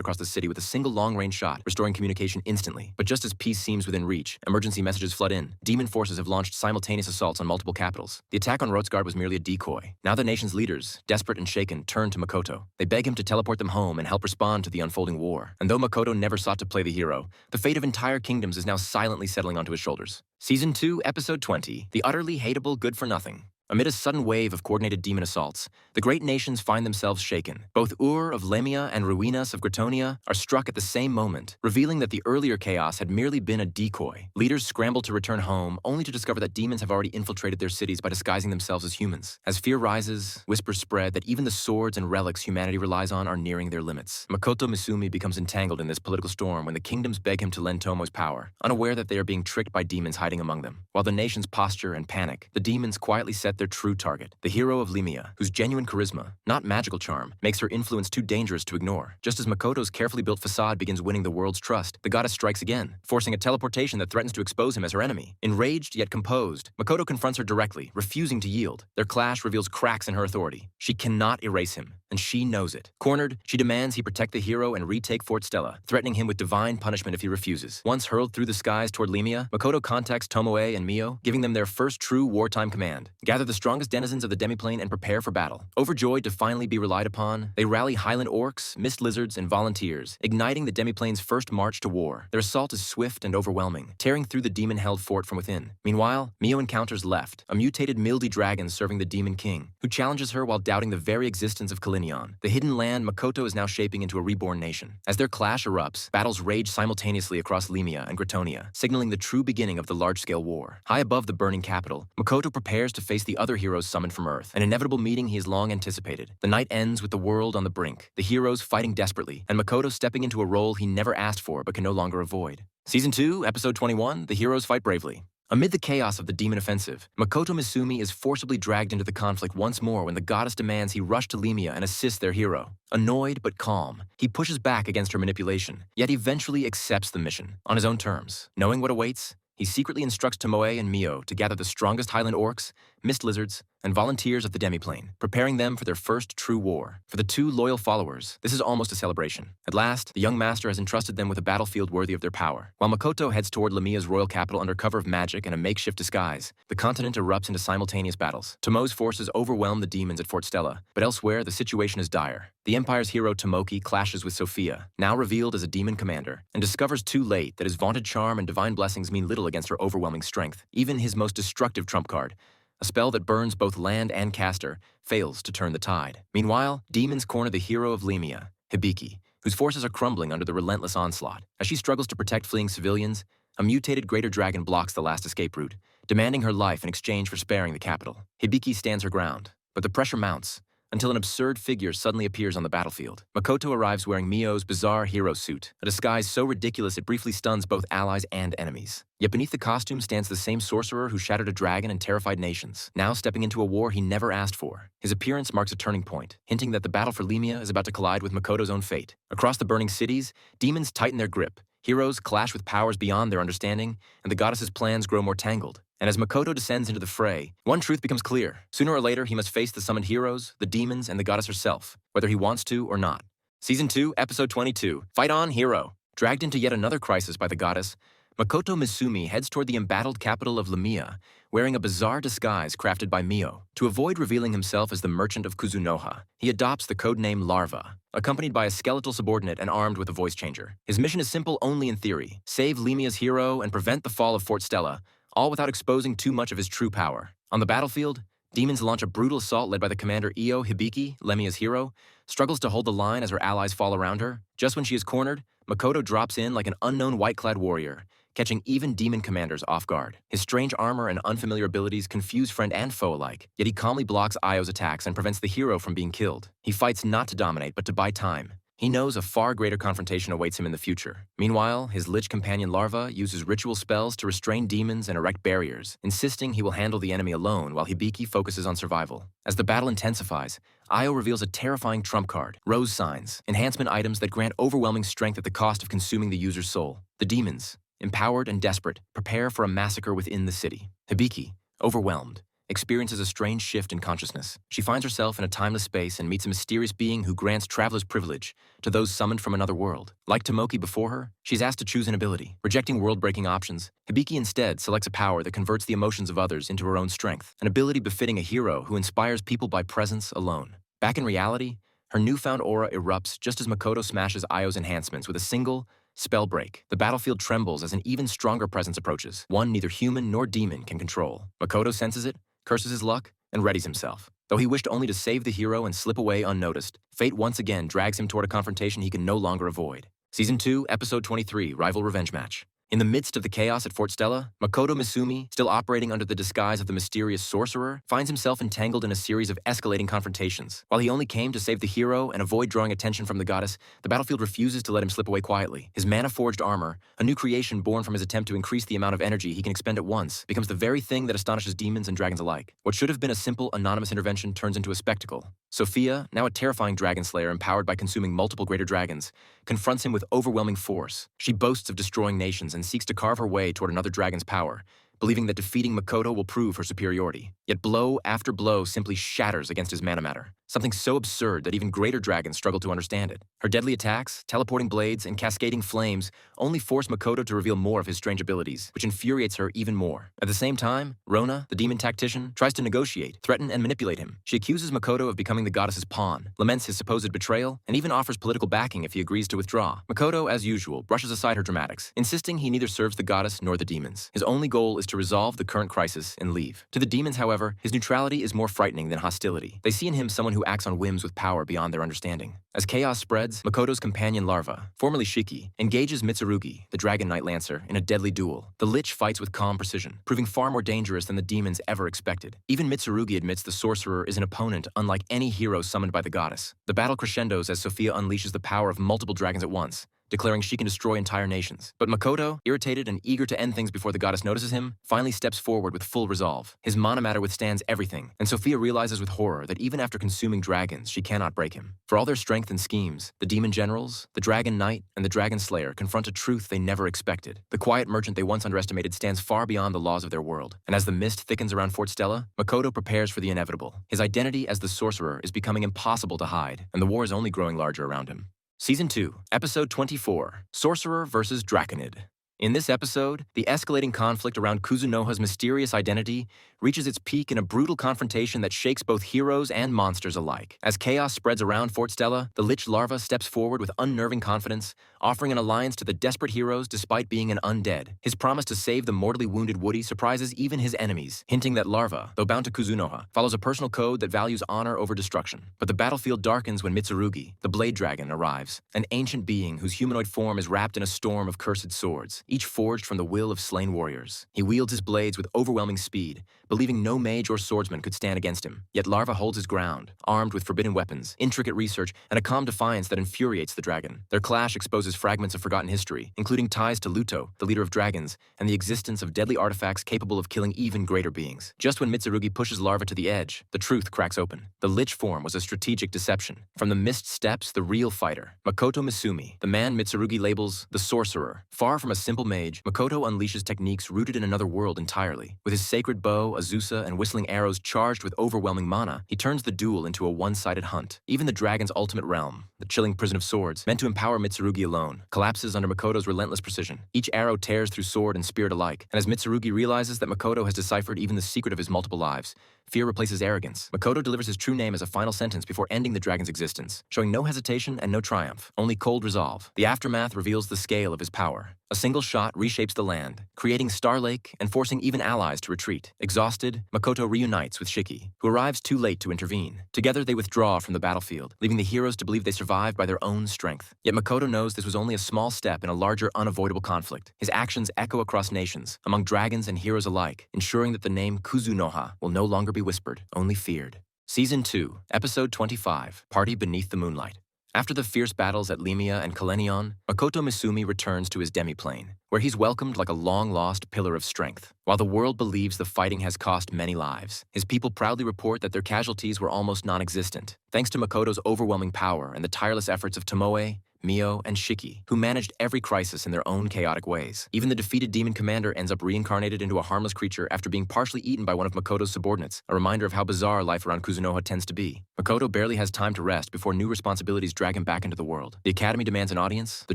across the city with a single long-range shot, restoring communication instantly. But just as peace seems within reach, emergency messages flood in. Demon forces have launched simultaneous assaults on multiple capitals. The attack on Rotsgard was merely a decoy. Now the nation's leaders, desperate and shaken, turn to Makoto. They beg him to teleport them home and help respond to the unfolding war. And though Makoto never sought to play the hero, the fate of entire kingdoms is now silently settling onto his shoulders. Season 2, Episode 20, The Utterly Hateable Good-for-Nothing. Amid a sudden wave of coordinated demon assaults, the great nations find themselves shaken. Both Ur of Lemia and Ruinas of Gritonia are struck at the same moment, revealing that the earlier chaos had merely been a decoy. Leaders scramble to return home, only to discover that demons have already infiltrated their cities by disguising themselves as humans. As fear rises, whispers spread that even the swords and relics humanity relies on are nearing their limits. Makoto Misumi becomes entangled in this political storm when the kingdoms beg him to lend Tomoe's power, unaware that they are being tricked by demons hiding among them. While the nations posture and panic, the demons quietly set their true target, the hero of Lemia, whose genuine charisma, not magical charm, makes her influence too dangerous to ignore. Just as Makoto's carefully built facade begins winning the world's trust, the goddess strikes again, forcing a teleportation that threatens to expose him as her enemy. Enraged yet composed, Makoto confronts her directly, refusing to yield. Their clash reveals cracks in her authority. She cannot erase him. and she knows it. Cornered, she demands he protect the hero and retake Fort Stella, threatening him with divine punishment if he refuses. Once hurled through the skies toward Limia, Makoto contacts Tomoe and Mio, giving them their first true wartime command. Gather the strongest denizens of the demiplane and prepare for battle. Overjoyed to finally be relied upon, they rally Highland orcs, mist lizards, and volunteers, igniting the demiplane's first march to war. Their assault is swift and overwhelming, tearing through the demon-held fort from within. Meanwhile, Mio encounters Left, a mutated mildy dragon serving the Demon King, who challenges her while doubting the very existence of Kalinion, the hidden land Makoto is now shaping into a reborn nation. As their clash erupts, battles rage simultaneously across Limia and Gretonia, signaling the true beginning of the large-scale war. High above the burning capital, Makoto prepares to face the other heroes summoned from Earth, an inevitable meeting he has long anticipated. The night ends with the world on the brink, the heroes fighting desperately, and Makoto stepping into a role he never asked for but can no longer avoid. Season 2, Episode 21, The Heroes Fight Bravely. Amid the chaos of the demon offensive, Makoto Misumi is forcibly dragged into the conflict once more when the goddess demands he rush to Limia and assist their hero. Annoyed but calm, he pushes back against her manipulation, yet eventually accepts the mission, on his own terms. Knowing what awaits, he secretly instructs Tomoe and Mio to gather the strongest Highland orcs, mist lizards, and volunteers of the demiplane, preparing them for their first true war. For the two loyal followers, this is almost a celebration. At last, the young master has entrusted them with a battlefield worthy of their power. While Makoto heads toward Lamia's royal capital under cover of magic and a makeshift disguise, the continent erupts into simultaneous battles. Tomoe's forces overwhelm the demons at Fort Stella, but elsewhere the situation is dire. The Empire's hero Tomoki clashes with Sophia, now revealed as a demon commander, and discovers too late that his vaunted charm and divine blessings mean little against her overwhelming strength. Even his most destructive trump card, a spell that burns both land and caster, fails to turn the tide. Meanwhile, demons corner the hero of Limia, Hibiki, whose forces are crumbling under the relentless onslaught. As she struggles to protect fleeing civilians, a mutated greater dragon blocks the last escape route, demanding her life in exchange for sparing the capital. Hibiki stands her ground, but the pressure mounts, until an absurd figure suddenly appears on the battlefield. Makoto arrives wearing Mio's bizarre hero suit, a disguise so ridiculous it briefly stuns both allies and enemies. Yet beneath the costume stands the same sorcerer who shattered a dragon and terrified nations, now stepping into a war he never asked for. His appearance marks a turning point, hinting that the battle for Limia is about to collide with Makoto's own fate. Across the burning cities, demons tighten their grip, heroes clash with powers beyond their understanding, and the goddess's plans grow more tangled. And as Makoto descends into the fray, one truth becomes clear. Sooner or later, he must face the summoned heroes, the demons, and the goddess herself, whether he wants to or not. Season 2, Episode 22, Fight On, Hero. Dragged into yet another crisis by the goddess, Makoto Misumi heads toward the embattled capital of Limia, wearing a bizarre disguise crafted by Mio. To avoid revealing himself as the merchant of Kuzunoha, he adopts the codename Larva, accompanied by a skeletal subordinate and armed with a voice changer. His mission is simple only in theory: save Limia's hero and prevent the fall of Fort Stella, all without exposing too much of his true power. On the battlefield, demons launch a brutal assault led by the commander Io. Hibiki, Lemia's hero, struggles to hold the line as her allies fall around her. Just when she is cornered, Makoto drops in like an unknown white-clad warrior, catching even demon commanders off guard. His strange armor and unfamiliar abilities confuse friend and foe alike, yet he calmly blocks Io's attacks and prevents the hero from being killed. He fights not to dominate, but to buy time. He knows a far greater confrontation awaits him in the future. Meanwhile, his lich companion Larva uses ritual spells to restrain demons and erect barriers, insisting he will handle the enemy alone while Hibiki focuses on survival. As the battle intensifies, Io reveals a terrifying trump card, Rose Signs, enhancement items that grant overwhelming strength at the cost of consuming the user's soul. The demons, empowered and desperate, prepare for a massacre within the city. Hibiki, overwhelmed, experiences a strange shift in consciousness. She finds herself in a timeless space and meets a mysterious being who grants traveler's privilege to those summoned from another world. Like Tomoki before her, she's asked to choose an ability. Rejecting world-breaking options, Hibiki instead selects a power that converts the emotions of others into her own strength, an ability befitting a hero who inspires people by presence alone. Back in reality, her newfound aura erupts just as Makoto smashes Io's enhancements with a single spell break. The battlefield trembles as an even stronger presence approaches, one neither human nor demon can control. Makoto senses it, curses his luck, and readies himself. Though he wished only to save the hero and slip away unnoticed, fate once again drags him toward a confrontation he can no longer avoid. Season 2, Episode 23, Rival Revenge Match. In the midst of the chaos at Fort Stella, Makoto Misumi, still operating under the disguise of the mysterious sorcerer, finds himself entangled in a series of escalating confrontations. While he only came to save the hero and avoid drawing attention from the goddess, the battlefield refuses to let him slip away quietly. His mana-forged armor, a new creation born from his attempt to increase the amount of energy he can expend at once, becomes the very thing that astonishes demons and dragons alike. What should have been a simple, anonymous intervention turns into a spectacle. Sophia, now a terrifying dragon slayer empowered by consuming multiple greater dragons, confronts him with overwhelming force. She boasts of destroying nations and seeks to carve her way toward another dragon's power, believing that defeating Makoto will prove her superiority. Yet blow after blow simply shatters against his mana matter. something so absurd that even greater dragons struggle to understand it. Her deadly attacks, teleporting blades, and cascading flames only force Makoto to reveal more of his strange abilities, which infuriates her even more. At the same time, Rona, the demon tactician, tries to negotiate, threaten, and manipulate him. She accuses Makoto of becoming the goddess's pawn, laments his supposed betrayal, and even offers political backing if he agrees to withdraw. Makoto, as usual, brushes aside her dramatics, insisting he neither serves the goddess nor the demons. His only goal is to resolve the current crisis and leave. To the demons, however, his neutrality is more frightening than hostility. They see in him someone who acts on whims with power beyond their understanding. As chaos spreads, Makoto's companion larva, formerly Shiki, engages Mitsurugi, the Dragon Knight Lancer, in a deadly duel. The Lich fights with calm precision, proving far more dangerous than the demons ever expected. Even Mitsurugi admits the sorcerer is an opponent unlike any hero summoned by the goddess. The battle crescendos as Sophia unleashes the power of multiple dragons at once, declaring she can destroy entire nations. But Makoto, irritated and eager to end things before the goddess notices him, finally steps forward with full resolve. His mana matter withstands everything, and Sophia realizes with horror that even after consuming dragons, she cannot break him. For all their strength and schemes, the demon generals, the dragon knight, and the dragon slayer confront a truth they never expected. The quiet merchant they once underestimated stands far beyond the laws of their world. And as the mist thickens around Fort Stella, Makoto prepares for the inevitable. His identity as the sorcerer is becoming impossible to hide, and the war is only growing larger around him. Season 2, Episode 24, Sorcerer vs. Draconid. In this episode, the escalating conflict around Kuzunoha's mysterious identity reaches its peak in a brutal confrontation that shakes both heroes and monsters alike. As chaos spreads around Fort Stella, the Lich larva steps forward with unnerving confidence, offering an alliance to the desperate heroes despite being an undead. His promise to save the mortally wounded Woody surprises even his enemies, hinting that larva, though bound to Kuzunoha, follows a personal code that values honor over destruction. But the battlefield darkens when Mitsurugi, the blade dragon, arrives, an ancient being whose humanoid form is wrapped in a storm of cursed swords, each forged from the will of slain warriors. He wields his blades with overwhelming speed, believing no mage or swordsman could stand against him. Yet Larva holds his ground, armed with forbidden weapons, intricate research, and a calm defiance that infuriates the dragon. Their clash exposes fragments of forgotten history, including ties to Luto, the leader of dragons, and the existence of deadly artifacts capable of killing even greater beings. Just when Mitsurugi pushes Larva to the edge, the truth cracks open. The Lich form was a strategic deception. From the mist steps the real fighter, Makoto Misumi, the man Mitsurugi labels the sorcerer. Far from a simple mage, Makoto unleashes techniques rooted in another world entirely. With his sacred bow, Azusa, and whistling arrows charged with overwhelming mana, he turns the duel into a one-sided hunt. Even the dragon's ultimate realm, the chilling prison of swords, meant to empower Mitsurugi alone, collapses under Makoto's relentless precision. Each arrow tears through sword and spirit alike, and as Mitsurugi realizes that Makoto has deciphered even the secret of his multiple lives, fear replaces arrogance. Makoto delivers his true name as a final sentence before ending the dragon's existence, showing no hesitation and no triumph, only cold resolve. The aftermath reveals the scale of his power. A single shot reshapes the land, creating Star Lake and forcing even allies to retreat. Exhausted, Makoto reunites with Shiki, who arrives too late to intervene. Together they withdraw from the battlefield, leaving the heroes to believe they survived by their own strength. Yet Makoto knows this was only a small step in a larger, unavoidable conflict. His actions echo across nations, among dragons and heroes alike, ensuring that the name Kuzunoha will no longer be whispered, only feared. Season 2, Episode 25, Party Beneath the Moonlight. After the fierce battles at Limia and Kalenion, Makoto Misumi returns to his demiplane, where he's welcomed like a long-lost pillar of strength. While the world believes the fighting has cost many lives, his people proudly report that their casualties were almost non-existent, thanks to Makoto's overwhelming power and the tireless efforts of Tomoe, Mio, and Shiki, who managed every crisis in their own chaotic ways. Even the defeated demon commander ends up reincarnated into a harmless creature after being partially eaten by one of Makoto's subordinates, a reminder of how bizarre life around Kuzunoha tends to be. Makoto barely has time to rest before new responsibilities drag him back into the world. The academy demands an audience, the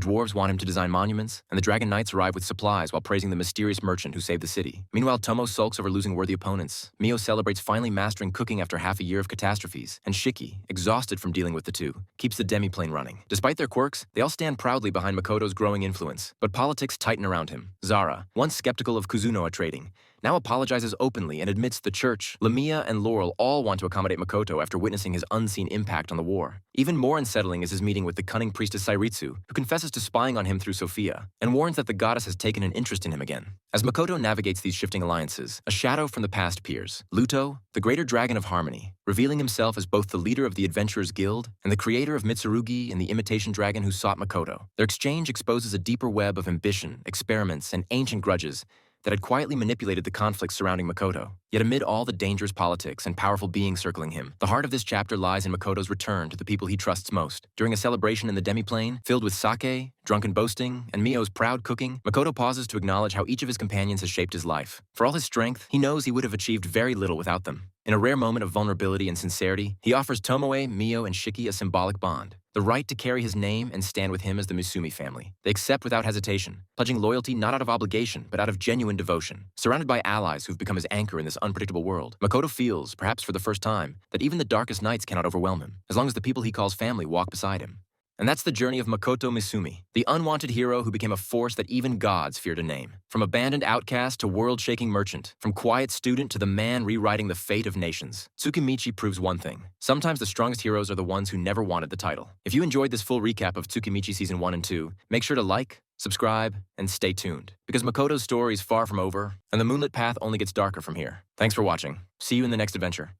dwarves want him to design monuments, and the dragon knights arrive with supplies while praising the mysterious merchant who saved the city. Meanwhile, Tomoe sulks over losing worthy opponents. Mio celebrates finally mastering cooking after half a year of catastrophes, and Shiki, exhausted from dealing with the two, keeps the demiplane running. Despite their quirks, they all stand proudly behind Makoto's growing influence, but politics tighten around him. Zara, once skeptical of Kuzunoha Trading, now apologizes openly and admits the church, Lamia, and Laurel all want to accommodate Makoto after witnessing his unseen impact on the war. Even more unsettling is his meeting with the cunning priestess Sairitsu, who confesses to spying on him through Sophia, and warns that the goddess has taken an interest in him again. As Makoto navigates these shifting alliances, a shadow from the past appears. Luto, the greater dragon of harmony, revealing himself as both the leader of the Adventurers Guild and the creator of Mitsurugi and the imitation dragon who sought Makoto. Their exchange exposes a deeper web of ambition, experiments, and ancient grudges, that had quietly manipulated the conflicts surrounding Makoto. Yet amid all the dangerous politics and powerful beings circling him, the heart of this chapter lies in Makoto's return to the people he trusts most. During a celebration in the Demiplane, filled with sake, drunken boasting, and Mio's proud cooking, Makoto pauses to acknowledge how each of his companions has shaped his life. For all his strength, he knows he would have achieved very little without them. In a rare moment of vulnerability and sincerity, he offers Tomoe, Mio, and Shiki a symbolic bond. The right to carry his name and stand with him as the Misumi family. They accept without hesitation, pledging loyalty not out of obligation, but out of genuine devotion. Surrounded by allies who've become his anchor in this unpredictable world, Makoto feels, perhaps for the first time, that even the darkest nights cannot overwhelm him, as long as the people he calls family walk beside him. And that's the journey of Makoto Misumi, the unwanted hero who became a force that even gods fear to name. From abandoned outcast to world-shaking merchant, from quiet student to the man rewriting the fate of nations, Tsukimichi proves one thing. Sometimes the strongest heroes are the ones who never wanted the title. If you enjoyed this full recap of Tsukimichi Season 1 and 2, make sure to like, subscribe, and stay tuned, because Makoto's story is far from over, and the Moonlit path only gets darker from here. Thanks for watching. See you in the next adventure.